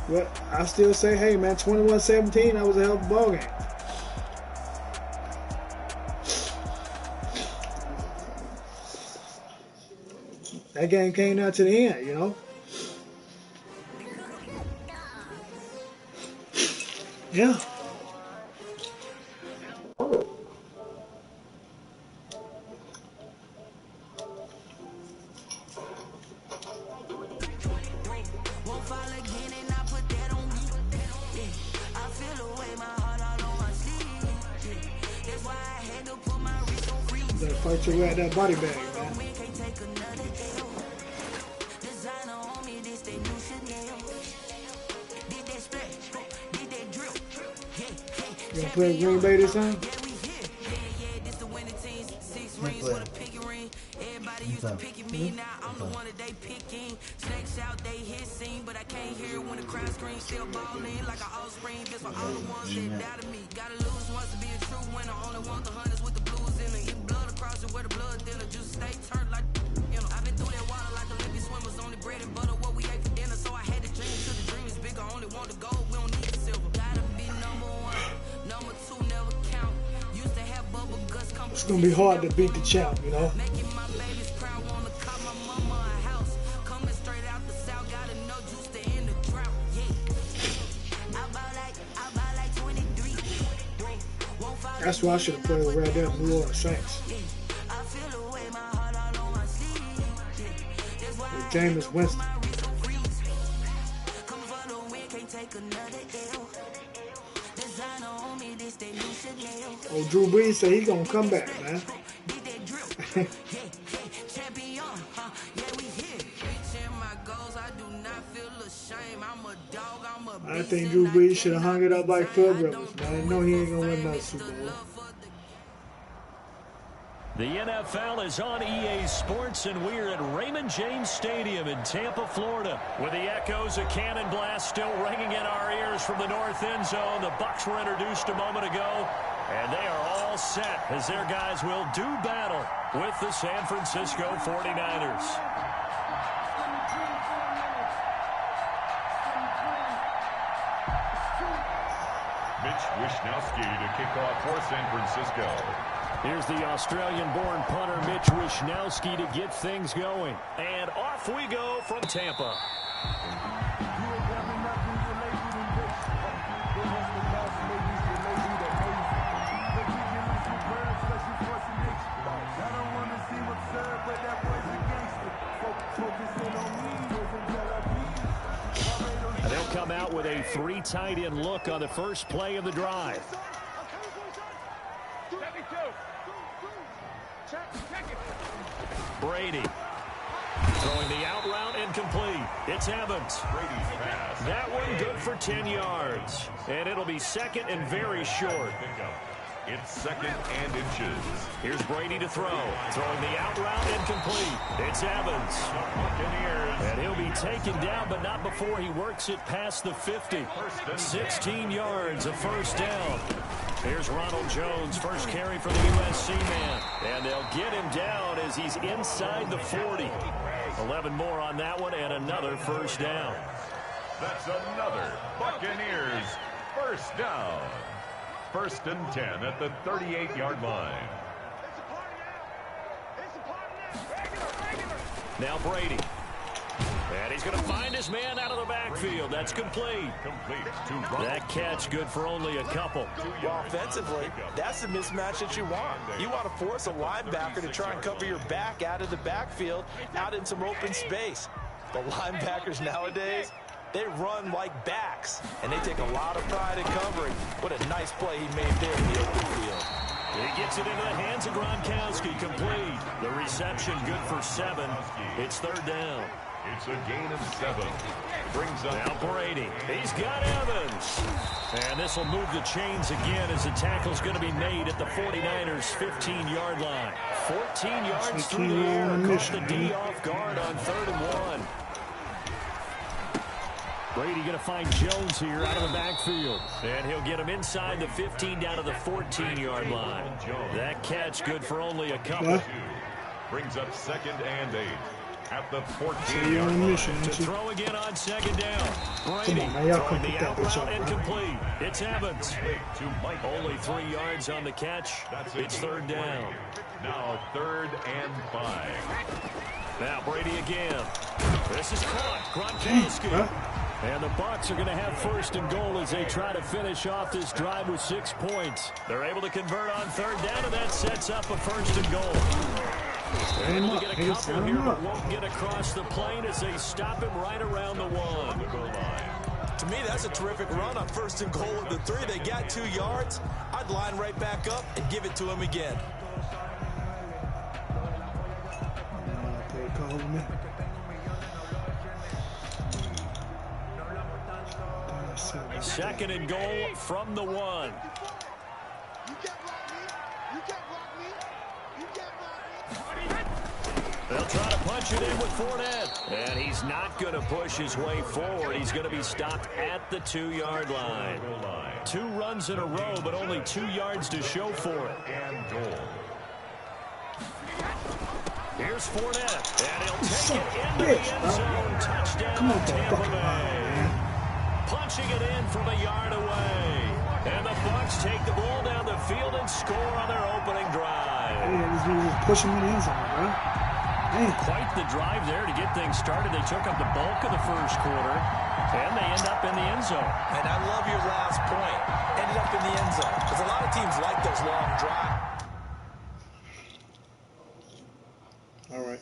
Speaker 1: But I still say, hey, man, 21-17, that was a hell of a ball game. That game came down to the end, you know. Yeah. Fight your way out that body bag, man. You gonna play Green Bay this time? It's gonna be hard to beat the champ, you know. That's why I should have played right there, New Orleans Saints. With Jameis Winston. Oh, Drew Brees said he's gonna come back, man. I think Drew Brees should have hung it up like Phil Rivers, man. I know he ain't gonna win another Super Bowl.
Speaker 2: The NFL is on EA Sports, and we're at Raymond James Stadium in Tampa, Florida, with the echoes of cannon blast still ringing in our ears from the north end zone. The Bucs were introduced a moment ago, and they are all set as their guys will do battle with the San Francisco 49ers.
Speaker 4: Mitch Wishnowski to kick off for San Francisco.
Speaker 2: Here's the Australian-born punter Mitch Wishnowski to get things going. And off we go from Tampa. And they'll come out with a 3 tight end look on the first play of the drive. Brady throwing the out route incomplete. It's Evans.
Speaker 4: Brady's pass.
Speaker 2: That one good for 10 yards. And it'll be second and very short.
Speaker 4: It's second and inches.
Speaker 2: Here's Brady to throw. Throwing the out route incomplete. It's Evans. And he'll be taken down, but not before he works it past the 50. 16 yards, a first down. Here's Ronald Jones, first carry for the USC man. And they'll get him down as he's inside the 40. 11 more on that one and another first down.
Speaker 4: That's another Buccaneers first down. First and 10 at the 38-yard line.
Speaker 2: Now Brady. And he's going to find his man out of the backfield. That's complete. That catch good for only a couple.
Speaker 3: Well, offensively, that's the mismatch that you want. You want to force a linebacker to try and cover your back out of the backfield, out in some open space. The linebackers nowadays, they run like backs, and they take a lot of pride in covering. What a nice play he made there in the open field.
Speaker 2: He gets it into the hands of Gronkowski, complete. The reception good for 7. It's third down.
Speaker 4: It's a gain of 7. Brings up
Speaker 2: now Brady. He's got Evans. And this will move the chains again as the tackle's going to be made at the 49ers' 15-yard line. 14 yards through the air. Caught the D off guard on 3rd and 1. Brady going to find Jones here out of the backfield. And he'll get him inside the 15 down to the 14-yard line. That catch good for only a couple.
Speaker 4: Brings up 2nd and 8. At the 14-yard line.
Speaker 2: To throw again on 2nd down. Brady throwing the out route incomplete. It's Evans. Only 3 yards on the catch. It's 3rd down.
Speaker 4: Now 3rd and 5.
Speaker 2: Now Brady again. This is caught. Gronkowski. And the Bucs are going to have 1st and goal as they try to finish off this drive with 6 points. They're able to convert on 3rd down, and that sets up a 1st and goal. They're able to get a couple here, but won't get across the plane as they stop him right around the 1.
Speaker 3: To me, that's a terrific run on 1st and goal of the 3. They got 2 yards. I'd line right back up and give it to him again.
Speaker 1: they call me.
Speaker 2: Second and goal from the 1. They'll try to punch it in with Fournette. And he's not going to push his way forward. He's going to be stopped at the 2-yard line. 2 runs in a row, but only 2 yards to show for it.
Speaker 4: And goal.
Speaker 2: Here's Fournette. And he'll take it into the end zone. Touchdown, Tampa Bay. Punching it in from a yard away. And the Bucs take the ball down the field and score on their opening drive.
Speaker 1: Yeah, this dude was pushing in the end zone, bro.
Speaker 2: Quite the drive there to get things started. They took up the bulk of the first quarter, and they end up in the end zone.
Speaker 3: And I love your last point. Ended up in the end zone. Because a lot of teams like those long drives.
Speaker 1: All right.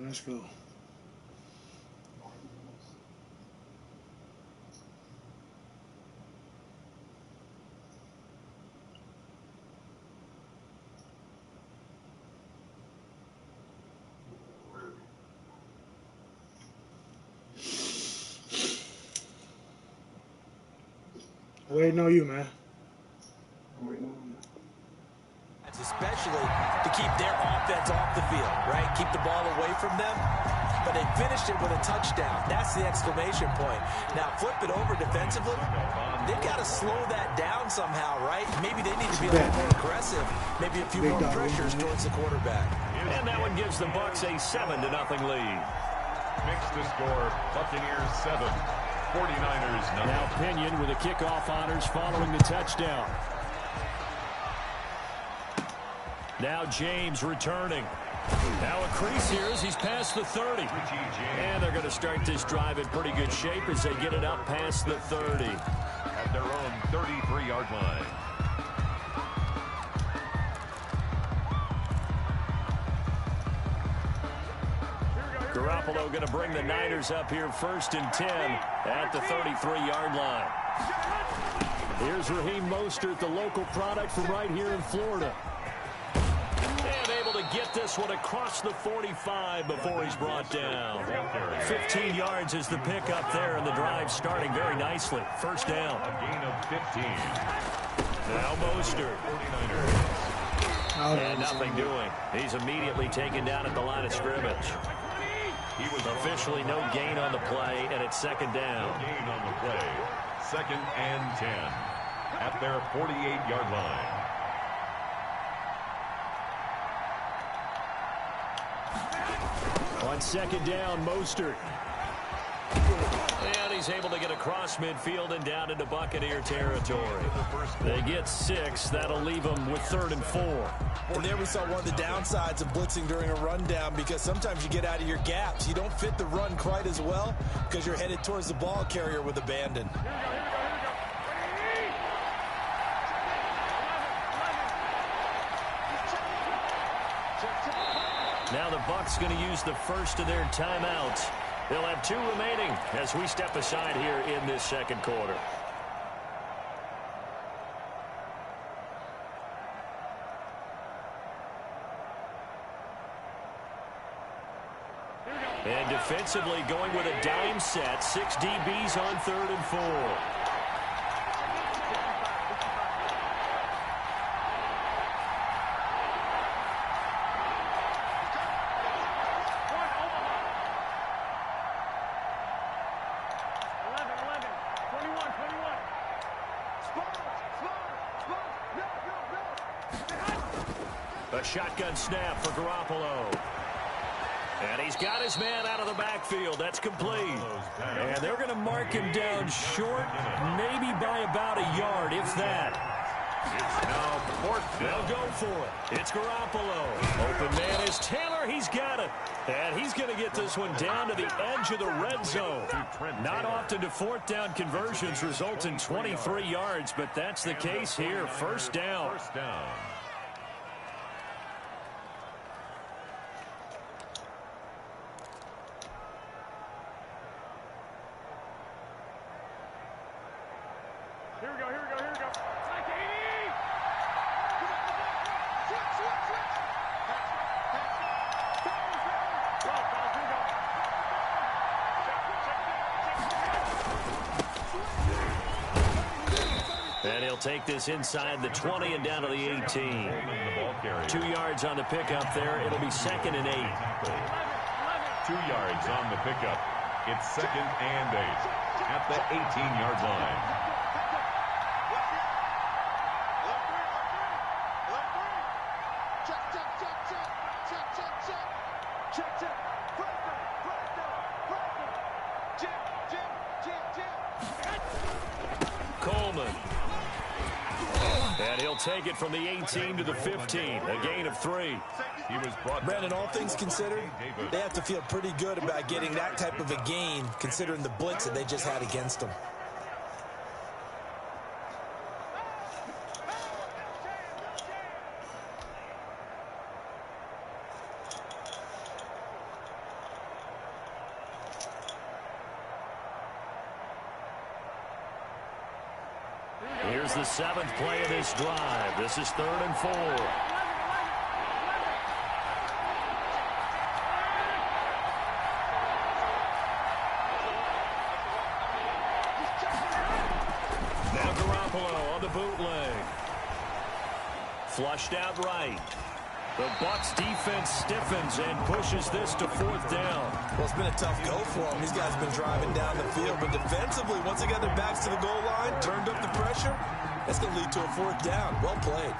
Speaker 1: Let's go. Waiting on you, man.
Speaker 3: Especially to keep their offense off the field, right? Keep the ball away from them. But they finished it with a touchdown. That's the exclamation point. Now flip it over defensively. They've got to slow that down somehow, right? Maybe they need to be a little more aggressive. Maybe a few more pressures towards the quarterback.
Speaker 2: And that one gives the Bucs a 7-0 lead.
Speaker 4: Makes the score Buccaneers 7, 49ers 9.
Speaker 2: Now Pinion with the kickoff honors following the touchdown. Now James returning. Now a crease here as he's past the 30. And they're going to start this drive in pretty good shape as they get it up past the 30.
Speaker 4: At their own 33-yard line.
Speaker 2: Garoppolo going to bring the Niners up here 1st and 10 at the 33-yard line. Here's Raheem Mostert, the local product from right here in Florida. And able to get this one across the 45 before he's brought down. 15 yards is the pickup there, and the drive starting very nicely. First down.
Speaker 4: A gain of 15.
Speaker 2: Now Mostert. And nothing doing. He's immediately taken down at the line of scrimmage. He was officially no gain on the play, and it's second down.
Speaker 4: No gain on the play. 2nd and 10 at their 48-yard line.
Speaker 2: On second down, Mostert. And he's able to get across midfield and down into Buccaneer territory. They get 6. That'll leave them with 3rd and 4.
Speaker 3: And there we saw one of the downsides of blitzing during a rundown, because sometimes you get out of your gaps. You don't fit the run quite as well because you're headed towards the ball carrier with abandon.
Speaker 2: Now the Bucs going to use the first of their timeouts. They'll have 2 remaining as we step aside here in this second quarter. And defensively going with a dime set. 6 DBs on 3rd and 4. A shotgun snap for Garoppolo. And he's got his man out of the backfield. That's complete. And they're going to mark him down short, maybe by about a yard, if that.
Speaker 4: It's now fourth down.
Speaker 2: They'll go for it. It's Garoppolo. Open man is Taylor. He's got it. And he's going to get this one down to the edge of the red zone. Not often do fourth down conversions result in 23 yards, but that's the case here. First down.
Speaker 4: First down.
Speaker 5: Here we go, here we go, here we go.
Speaker 2: And he'll take this inside the 20 and down to the 18. 2 yards on the pickup there. It'll be 2nd and 8.
Speaker 4: 2 yards on the pickup. It's 2nd and 8 at the 18-yard line.
Speaker 2: And he'll take it from the 18 to the 15, a gain of 3.
Speaker 4: He was brought
Speaker 3: Brandon, all things considered, they have to feel pretty good about getting that type of a gain, considering the blitz that they just had against them.
Speaker 2: Here's the 7th play of this drive. This is 3rd and 4. Now Garoppolo on the bootleg. Flushed out right. The Bucs defense stiffens and pushes this to 4th down.
Speaker 3: Well, it's been a tough go for them. These guys have been driving down the field, but defensively, once they got their backs to the goal line, turned up the pressure, that's going to lead to a 4th down. Well played.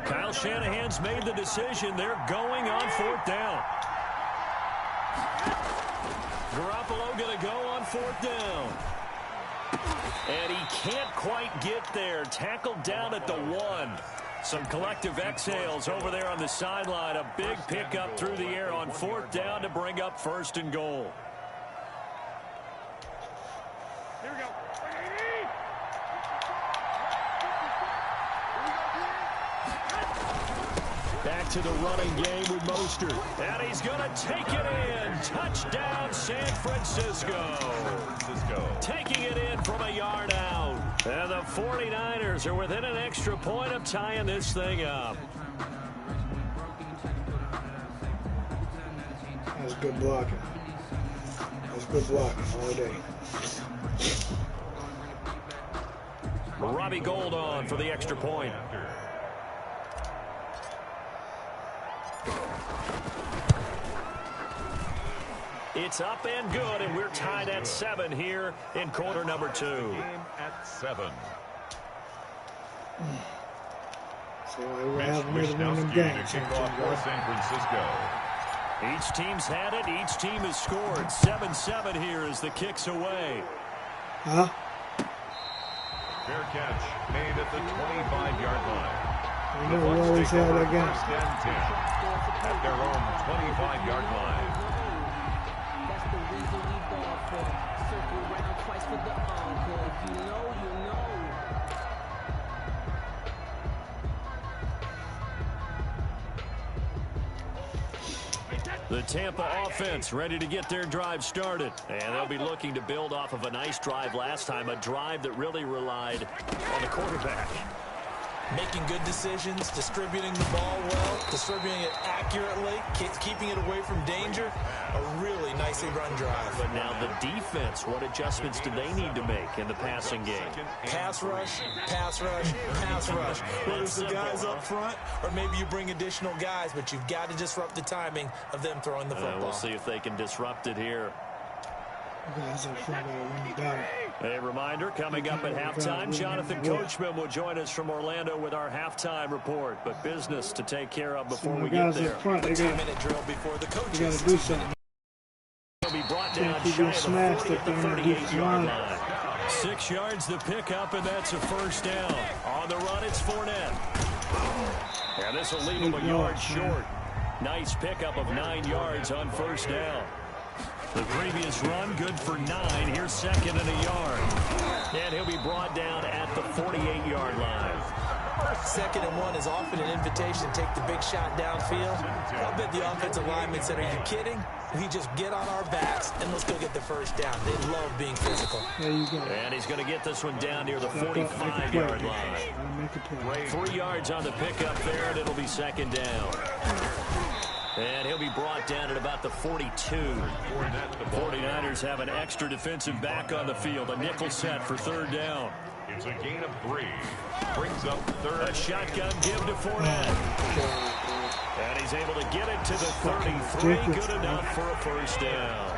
Speaker 2: Kyle Shanahan's made the decision. They're going on 4th down. Garoppolo going to go on 4th down. And he can't quite get there. Tackled down at the 1. Some collective exhales over there on the sideline. A big pickup through the air on 4th down to bring up 1st and goal.
Speaker 5: Here we go.
Speaker 2: Back to the running game with Mostert. And he's going to take it in. Touchdown, San Francisco. Taking it in from a yard out. And the 49ers are within an extra point of tying this thing up.
Speaker 1: That's good blocking. That's good blocking all day.
Speaker 2: Robbie Gould on for the extra point. It's up and good, and we're tied at 7 here in quarter number 2.
Speaker 4: Game at 7.
Speaker 1: So we're having another one of them games.
Speaker 4: For San Francisco.
Speaker 2: Each team's had it. Each team has scored. 7-7 here as the kick's away.
Speaker 1: Huh?
Speaker 4: Fair catch made at the 25-yard line.
Speaker 1: We know we always have that game.
Speaker 4: 1st and 10 at their own 25-yard line.
Speaker 2: The Tampa offense ready to get their drive started. And they'll be looking to build off of a nice drive last time, a drive that really relied on the quarterback.
Speaker 3: Making good decisions, distributing the ball well, distributing it accurately, keeping it away from danger. A really nicely run drive.
Speaker 2: But now the defense, what adjustments do they need to make in the passing game?
Speaker 3: Pass rush, pass rush, pass rush. Whether it's the guys up front or maybe you bring additional guys, but you've got to disrupt the timing of them throwing the football.
Speaker 2: We'll see if they can disrupt it here. A reminder, coming up at halftime, Jonathan Coachman will join us from Orlando with our halftime report. But business to take care of before we get there.
Speaker 3: A 2-minute drill before the coaches.
Speaker 1: Do something.
Speaker 2: He'll be brought down shy of the 40 at the 38-yard line. 6 yards the pickup, and that's a first down. On the run, it's Fournette. And this will leave him a yard short. Nice pickup of 9 yards on first down. The previous run, good for 9. Here's second and a yard. And he'll be brought down at the 48-yard line.
Speaker 3: 2nd and 1 is often an invitation to take the big shot downfield. I bet the offensive lineman said, are you kidding? We just get on our backs and let's go get the first down. They love being physical.
Speaker 1: There you go.
Speaker 2: And he's going to get this one down near the 45-yard line. 3 yards on the pickup there, and it'll be second down. And he'll be brought down at about the 42. The 49ers have an extra defensive back on the field. A nickel set for third down.
Speaker 4: It's a gain of 3. Brings up third.
Speaker 2: A shotgun give to Fournette. And he's able to get it to the 33. Good enough for a first down.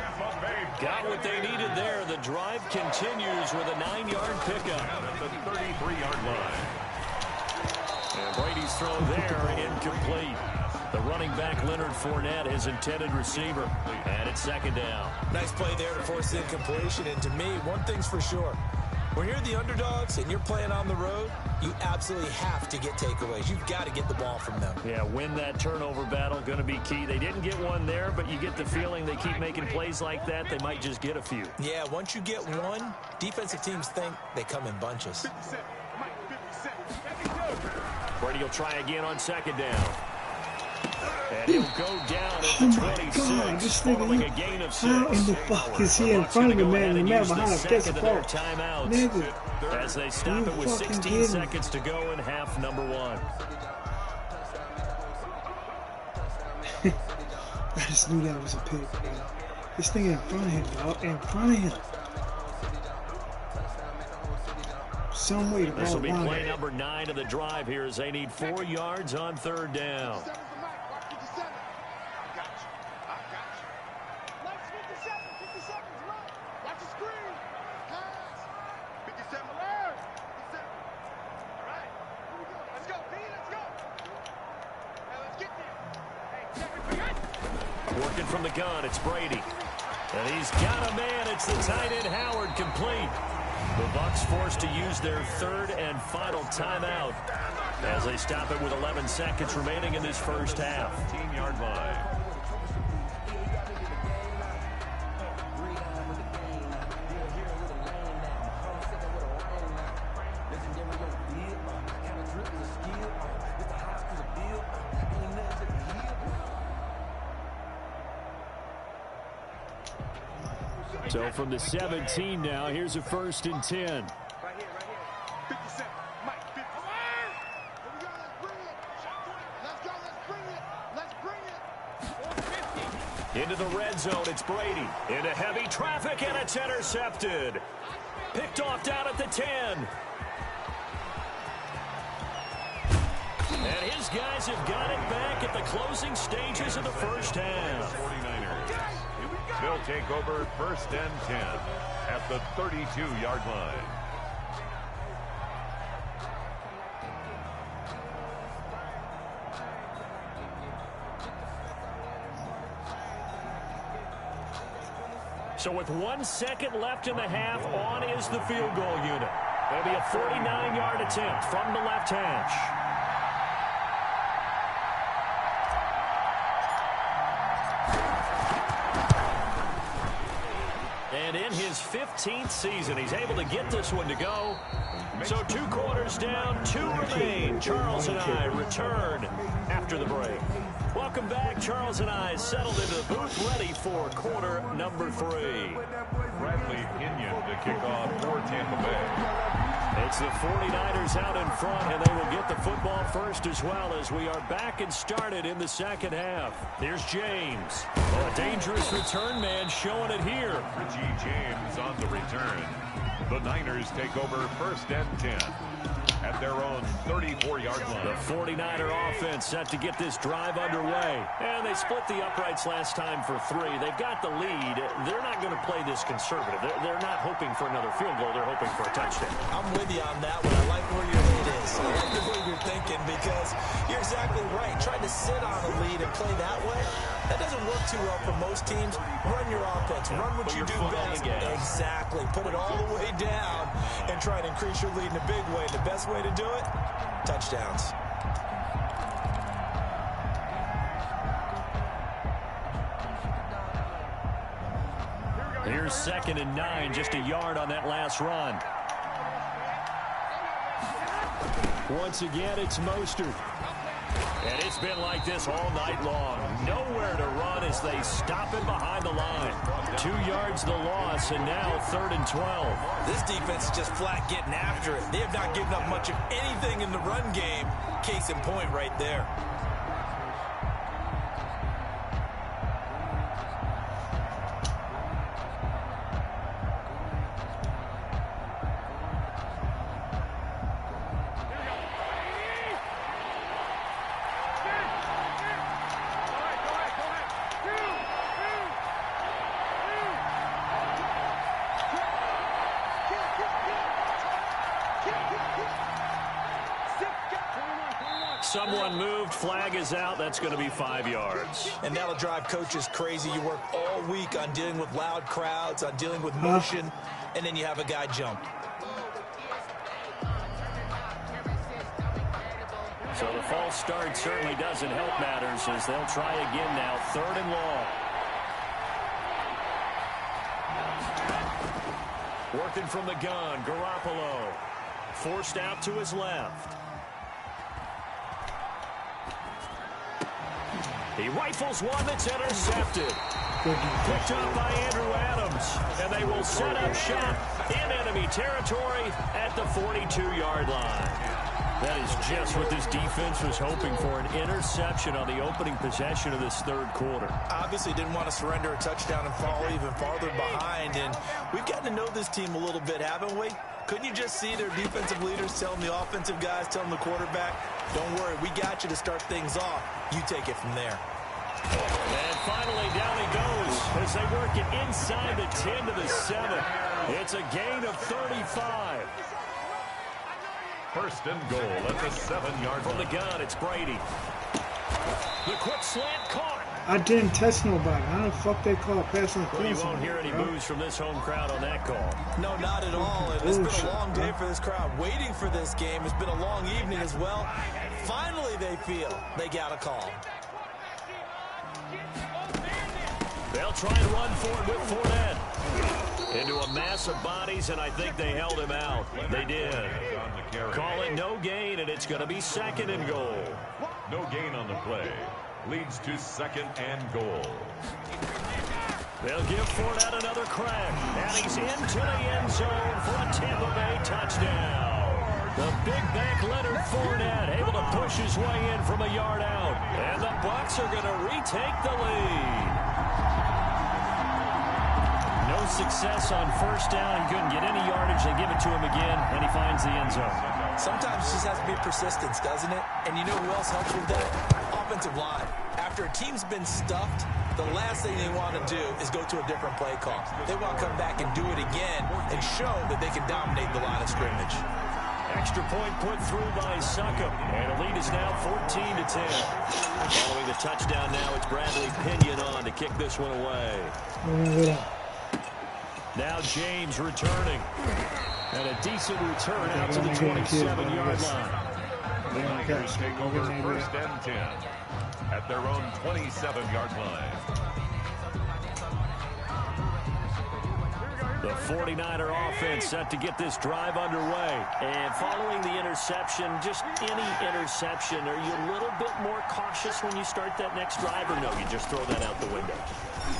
Speaker 2: Got what they needed there. The drive continues with a 9-yard pickup.
Speaker 4: At the 33-yard line.
Speaker 2: And Brady's throw there, incomplete. The running back, Leonard Fournette, his intended receiver. And it's second down.
Speaker 3: Nice play there to force the incompletion. And to me, one thing's for sure. When you're the underdogs and you're playing on the road, you absolutely have to get takeaways. You've got to get the ball from them.
Speaker 2: Yeah, win that turnover battle, going to be key. They didn't get one there, but you get the feeling they keep making plays like that, they might just get a few.
Speaker 3: Yeah, once you get one, defensive teams think they come in bunches.
Speaker 2: Brady will try again on second down. And he'll go down at the 26, following a gain of 6.
Speaker 1: How in the fuck is he in front of the man and the man behind him taking ball?
Speaker 2: Timeouts as they stop it with 16 seconds to go in half number 1.
Speaker 1: I just knew that was a pick, man. This thing in front of him, dog. In front of him. Some way to ball.
Speaker 2: This will be play number 9 of the drive here as they need 4 yards on third down. Working from the gun, it's Brady. And he's got a man. It's the tight end, Howard, complete. The Bucs forced to use their third and final timeout as they stop it with 11 seconds remaining in this first half.
Speaker 4: 15-yard line.
Speaker 2: So from the 17 now, here's a 1st and 10. Into the red zone, it's Brady. Into heavy traffic, and it's intercepted. Picked off down at the 10. And his guys have got it back at the closing stages of the first half.
Speaker 4: 49ers. They'll take over 1st and 10 at the 32-yard line.
Speaker 2: So with 1 second left in the half, on is the field goal unit. It'll be a 49-yard attempt from the left hash. And in his 15th season, he's able to get this one to go. So 2 quarters down, 2 remain. Charles and I return after the break. Welcome back. Charles and I settled into the booth, ready for quarter number 3.
Speaker 4: Bradley Pinion to kick off for Tampa Bay.
Speaker 2: It's the 49ers out in front, and they will get the football first as well as we are back and started in the second half. Here's James. Oh, a dangerous return man showing it here.
Speaker 4: Richie James on the return. The Niners take over 1st and 10 at their own 34-yard line.
Speaker 2: The 49er offense set to get this drive underway. And they split the uprights last time for 3. They've got the lead. They're not going to play this conservative. They're not hoping for another field goal. They're hoping for a touchdown.
Speaker 3: I'm with you on that one. I like where your head is. I like the way you're thinking because you're exactly right. Trying to sit on a lead and play that way, that doesn't work too well for most teams. Run your offense. Run what you do best. Exactly. Put it all the way down and try to increase your lead in a big way. The best way to do it, touchdowns.
Speaker 2: Here's 2nd and 9, just a yard on that last run. Once again, it's Mostert. And it's been like this all night long. Nowhere to run as they stop him behind the line. 2 yards the loss, and now 3rd and 12.
Speaker 3: This defense is just flat getting after it. They have not given up much of anything in the run game. Case in point right there.
Speaker 2: Someone moved, flag is out. That's going to be 5 yards.
Speaker 3: And that'll drive coaches crazy. You work all week on dealing with loud crowds, on dealing with motion, and then you have a guy jump.
Speaker 2: So the false start certainly doesn't help matters as they'll try again now. 3rd and long. Working from the gun, Garoppolo. Forced out to his left. He rifles one that's intercepted. Picked up by Andrew Adams. And they will set up shop in enemy territory at the 42-yard line. That is just what this defense was hoping for, an interception on the opening possession of this 3rd quarter.
Speaker 3: Obviously didn't want to surrender a touchdown and fall even farther behind. And we've gotten to know this team a little bit, haven't we? Couldn't you just see their defensive leaders telling the offensive guys, telling the quarterback, don't worry, we got you to start things off. You take it from there.
Speaker 2: And finally, down he goes as they work it inside the 10 to the 7. It's a gain of 35.
Speaker 4: 1st and goal at the 7-yard
Speaker 2: From the
Speaker 4: line.
Speaker 2: gun, it's Brady. The quick slant caught.
Speaker 1: I didn't touch nobody. How the fuck they call pass on
Speaker 2: Well, you won't hear any boos from this home crowd on that call.
Speaker 3: No, not at all. And it's been a long day for this crowd. Waiting for this game. It's been a long evening as well. Finally, they feel they got a call.
Speaker 2: They'll try and run for it with Fournette. Into a mass of bodies, and I think they held him out. They did. Call it no gain, and it's going to be 2nd and goal.
Speaker 4: No gain on the play. Leads to 2nd and goal.
Speaker 2: They'll give Fournette another crack. And he's into the end zone for a Tampa Bay touchdown. The big back Leonard Fournette able to push his way in from a yard out. And the Bucs are going to retake the lead. No success on 1st down. He couldn't get any yardage. They give it to him again, and he finds the end zone.
Speaker 3: Sometimes it just has to be persistence, doesn't it? And you know who else helps with that? Offensive line. After a team's been stuffed, the last thing they want to do is go to a different play call. They want to come back and do it again and show that they can dominate the line of scrimmage.
Speaker 2: Extra point put through by Succop, and the lead is now 14-10. Following the touchdown now, it's Bradley Pinion on to kick this one away. Now James returning. And a decent return out to the 27-yard line.
Speaker 4: The Niners take over 1st and 10 at their own 27-yard line.
Speaker 2: The 49er offense set to get this drive underway. And following the interception, just any interception, are you a little bit more cautious when you start that next drive, or no, you just throw that out the window?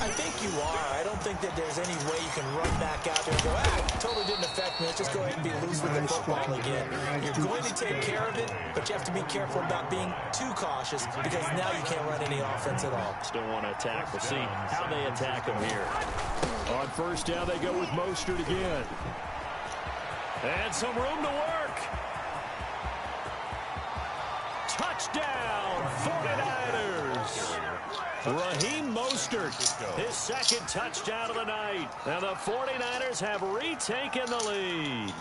Speaker 3: I think you are. I don't think that there's any way you can run back out there and go, totally didn't affect me. Let's just go ahead and be loose with the football again. You're going to take care of it, but you have to be careful about being too cautious because now you can't run any offense at all.
Speaker 2: Still want to attack. We'll see how they attack him here. On first down, they go with Mostert again. And some room to work. Touchdown, 49ers. Raheem Mostert, his second touchdown of the night. And the 49ers have retaken the lead.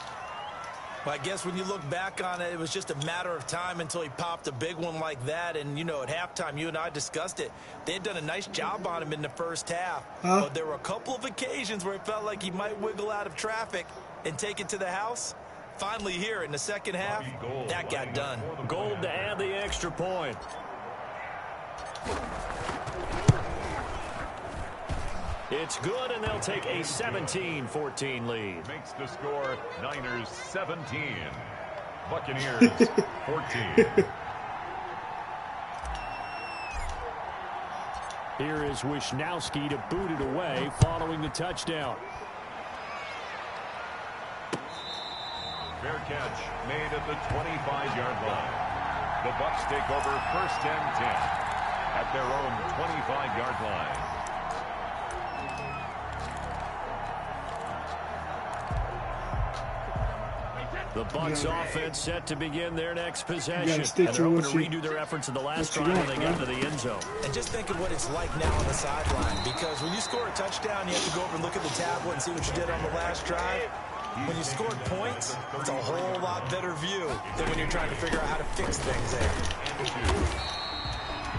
Speaker 3: Well, I guess when you look back on it, it was just a matter of time until he popped a big one like that. And, you know, at halftime, you and I discussed it. They had done a nice job on him in the first half. But there were a couple of occasions where it felt like he might wiggle out of traffic and take it to the house. Finally here in the second half, that got done.
Speaker 2: Gold to add the extra point. It's good, and they'll take a 17-14 lead.
Speaker 4: Makes the score Niners 17, Buccaneers 14.
Speaker 2: Here is Wisnowski to boot it away following the touchdown.
Speaker 4: Fair catch made at the 25-yard line. The Bucs take over first and 10 at their own 25-yard line.
Speaker 2: The Bucs offense set to begin their next possession. And they're hoping to redo their efforts in the last drive when they get to the end zone.
Speaker 3: And just think of what it's like now on the sideline. Because when you score a touchdown, you have to go over and look at the tablet and see what you did on the last drive. When you scored points, it's a whole lot better view than when you're trying to figure out how to fix things there.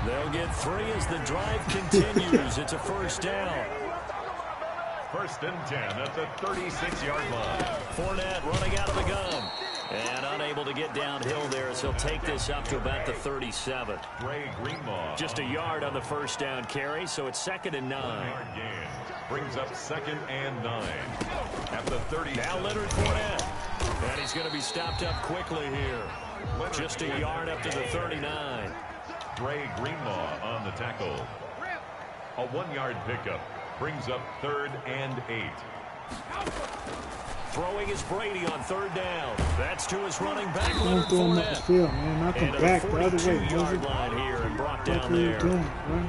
Speaker 2: They'll get 3 as the drive continues. It's a first down.
Speaker 4: First and 10 at the 36-yard line.
Speaker 2: Fournette running out of the gun. And unable to get downhill there as he'll take this up to about the 37.
Speaker 4: Ray Greenlaw.
Speaker 2: Just a yard on the first down carry, so it's 2nd and 9.
Speaker 4: 1-yard gain. Brings up 2nd and 9. At the 30.
Speaker 2: Now Leonard Fournette. And he's going to be stopped up quickly here. Just a yard up to the 39.
Speaker 4: Ray Greenlaw on the tackle. A 1-yard pickup. Brings up 3rd and 8.
Speaker 2: Throwing is Brady on 3rd down. That's to his running back.
Speaker 1: Don't throw him up the field, man. Knock him back the other way.
Speaker 2: 42-yard line here and brought down there.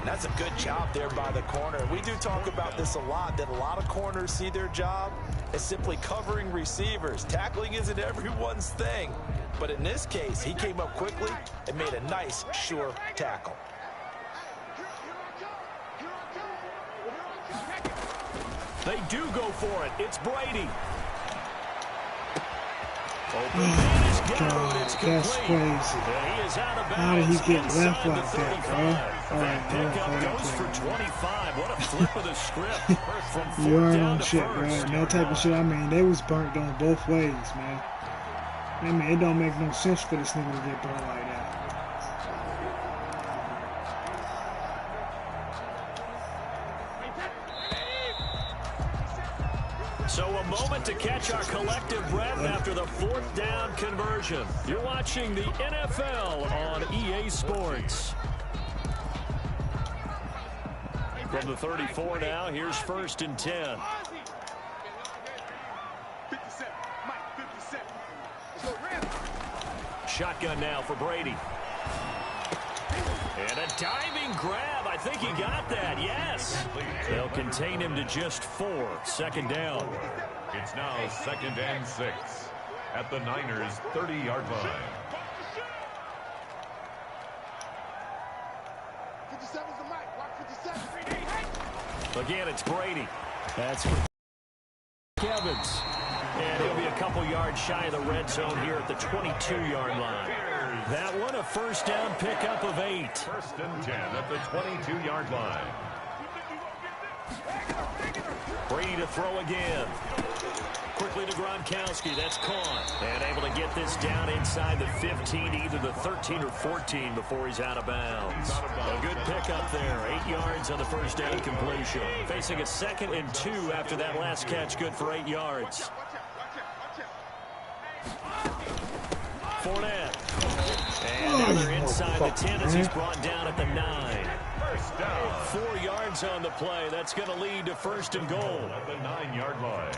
Speaker 3: That's a good job there by the corner. We do talk about this a lot, that a lot of corners see their job as simply covering receivers. Tackling isn't everyone's thing. But in this case, he came up quickly and made a nice, sure tackle.
Speaker 2: They do go for it. It's Brady.
Speaker 1: God, that's crazy. How did he get left like that, bro? All right,
Speaker 2: Pickup goes for 25. What a flip of the script.
Speaker 1: You are on shit, bro. And that type of shit, I mean, they was burnt on both ways, man. I mean, it don't make no sense for this nigga to get burnt like that.
Speaker 2: So a moment to catch our collective breath after the 4th down conversion. You're watching the NFL on EA Sports. From the 34 now, here's 1st and 10. Shotgun now for Brady. And a diving grab. I think he got that. Yes. They'll contain him to just 4. 2nd down.
Speaker 4: It's now 2nd and 6 at the Niners' 30-yard line.
Speaker 5: 57's the mic. Watch 57.
Speaker 2: Again, it's Brady. That's for Evans. And he'll be a couple yards shy of the red zone here at the 22-yard line. That one, a first down pickup of 8.
Speaker 4: 1st and 10 at the 22-yard line.
Speaker 2: Brady to throw again. Quickly to Gronkowski. That's caught. And able to get this down inside the 15, either the 13 or 14 before he's out of bounds. A good pickup there. 8 yards on the first down completion. Facing a 2nd and 2 after that last catch. Good for 8 yards. Fournette. And now they're inside the 10 as he's brought down at the 9.
Speaker 4: First down.
Speaker 2: 4 yards on the play. That's going to lead to first and goal.
Speaker 4: At the 9-yard line.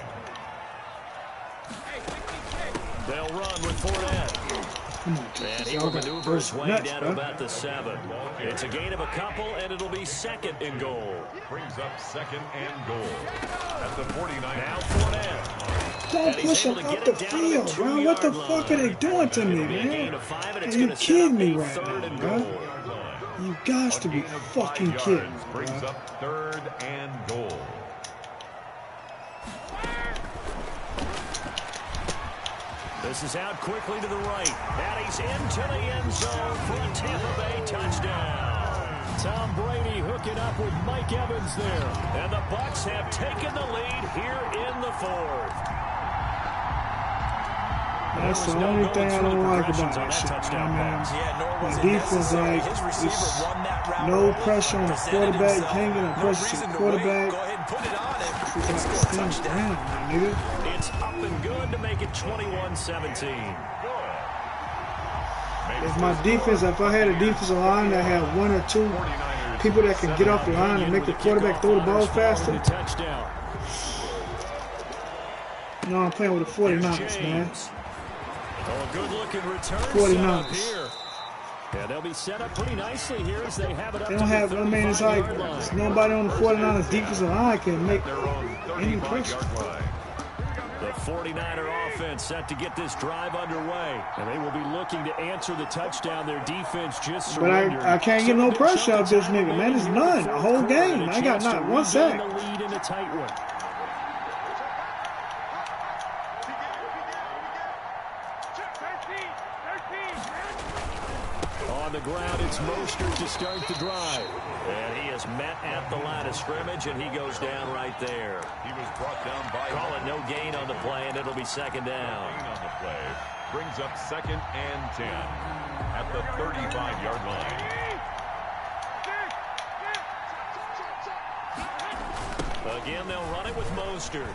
Speaker 2: They'll run with Fournette. And he will maneuver his way down to about the 7. It's a gain of a couple, and it'll be second and goal.
Speaker 4: Brings up second and goal. At the 49.
Speaker 2: Now Fournette.
Speaker 1: Don't push him up the field, bro. What the fuck are they doing to me, man? Are you kidding me right now, bro? You got to be fucking kidding me, bro.
Speaker 4: Brings up third and goal.
Speaker 2: This is out quickly to the right. And he's into the end zone for a Tampa Bay touchdown. Tom Brady hooking up with Mike Evans there. And the Bucs have taken the lead here in the 4th.
Speaker 1: That's the only thing I don't like about that shit, man. The defense, like, it's no pressure on the quarterback, hanging on pressure to the quarterback. It's like stand down, nigga.
Speaker 2: It's up and good to make it 21-17.
Speaker 1: If my defense, if I had a defensive line that had 1 or 2 people that can get off the line and make the quarterback throw the ball faster. No, I'm playing with the 49ers, man.
Speaker 2: Oh, a good-looking return
Speaker 1: 49ers.
Speaker 2: here. Yeah, they'll be set up pretty nicely here as they have it up.
Speaker 1: They don't have, I mean, it's like it's nobody on the 49ers defensive line can make any pressure.
Speaker 2: The 49er offense set to get this drive underway. And they will be looking to answer the touchdown. Their defense just surrendered.
Speaker 1: But I can't get no pressure out this nigga, man. It's none. The whole game. I got not one sack.
Speaker 2: The lead in a tight one. On the ground, it's Mostert to start the drive. And he is met at the line of scrimmage, and he goes down right there.
Speaker 4: He was brought down by...
Speaker 2: Call it no gain on the play, and it'll be second down.
Speaker 4: Gain on the play. Brings up second and 10 at the 35-yard line.
Speaker 2: Again, they'll run it with Mostert.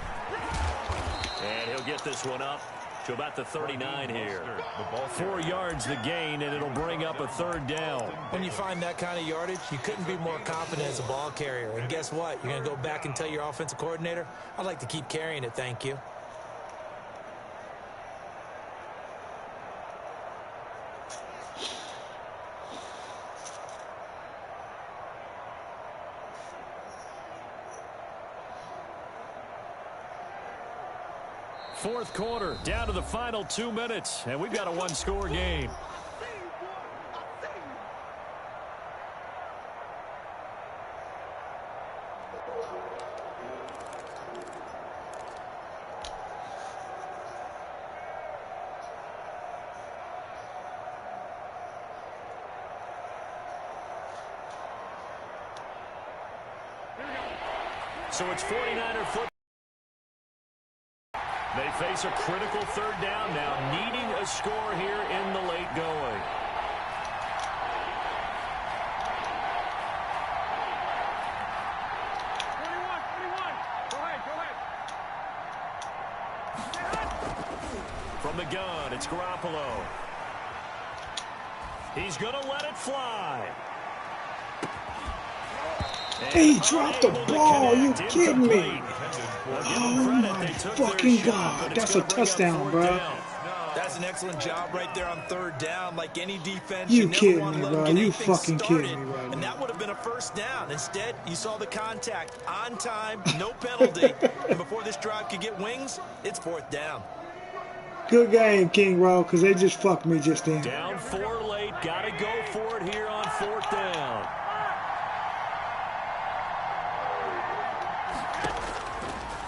Speaker 2: And he'll get this one up to about the 39 here. 4 yards the gain, and it'll bring up a third down.
Speaker 3: When you find that kind of yardage, you couldn't be more confident as a ball carrier. And guess what? You're going to go back and tell your offensive coordinator, I'd like to keep carrying it, thank you.
Speaker 2: Fourth quarter, down to the final 2 minutes, and we've got a one-score game. So it's 49er football. They face a critical third down now, needing a score here in the late going. From the gun, it's Garoppolo. He's going to let it fly.
Speaker 1: He dropped the ball. Are you kidding me? Oh my fucking God. That's a touchdown, bro.
Speaker 3: That's an excellent job right there on third down. Like any defense,
Speaker 1: you kidding me, bro? You fucking kidding me right now.
Speaker 3: And that would have been a first down. Instead, you saw the contact on time, no penalty. And before this drive could get wings, it's fourth down.
Speaker 1: Good game, King Raw, because they just fucked me just then.
Speaker 2: Down 4 late. Got to go for it here on fourth down.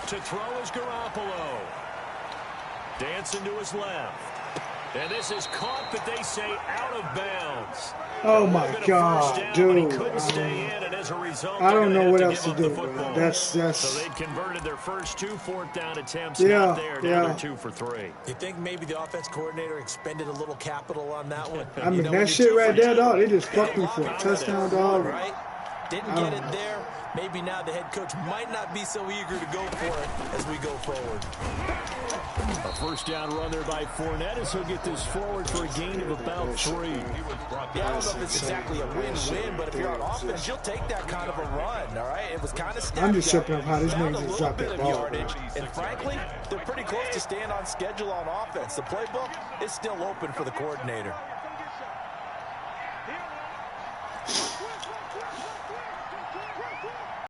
Speaker 2: To throw is Garoppolo. Dancing to his left. And this is caught, but they say out of bounds.
Speaker 1: Oh my God, dude. I don't know what else to do, bro. That's...
Speaker 2: So they converted their first 2 fourth down attempts. Not there. Now they're 2 for 3.
Speaker 3: You think maybe the offense coordinator expended a little capital on that one?
Speaker 1: I mean, that shit right there, dog, they just fucked me for a touchdown, dog.
Speaker 3: Right? Didn't get it there. Maybe now the head coach might not be so eager to go for it as we go forward.
Speaker 2: A first down run there by Fournette as he'll get this forward for a gain of about 3.
Speaker 3: Yeah, I don't know if it's exactly a win-win, but if you're on offense, you'll take that kind of a run, all right? It was kind of stepped.
Speaker 1: I'm just tripping up how this man just dropped that ball.
Speaker 3: Yardage, and frankly, they're pretty close to staying on schedule on offense. The playbook is still open for the coordinator.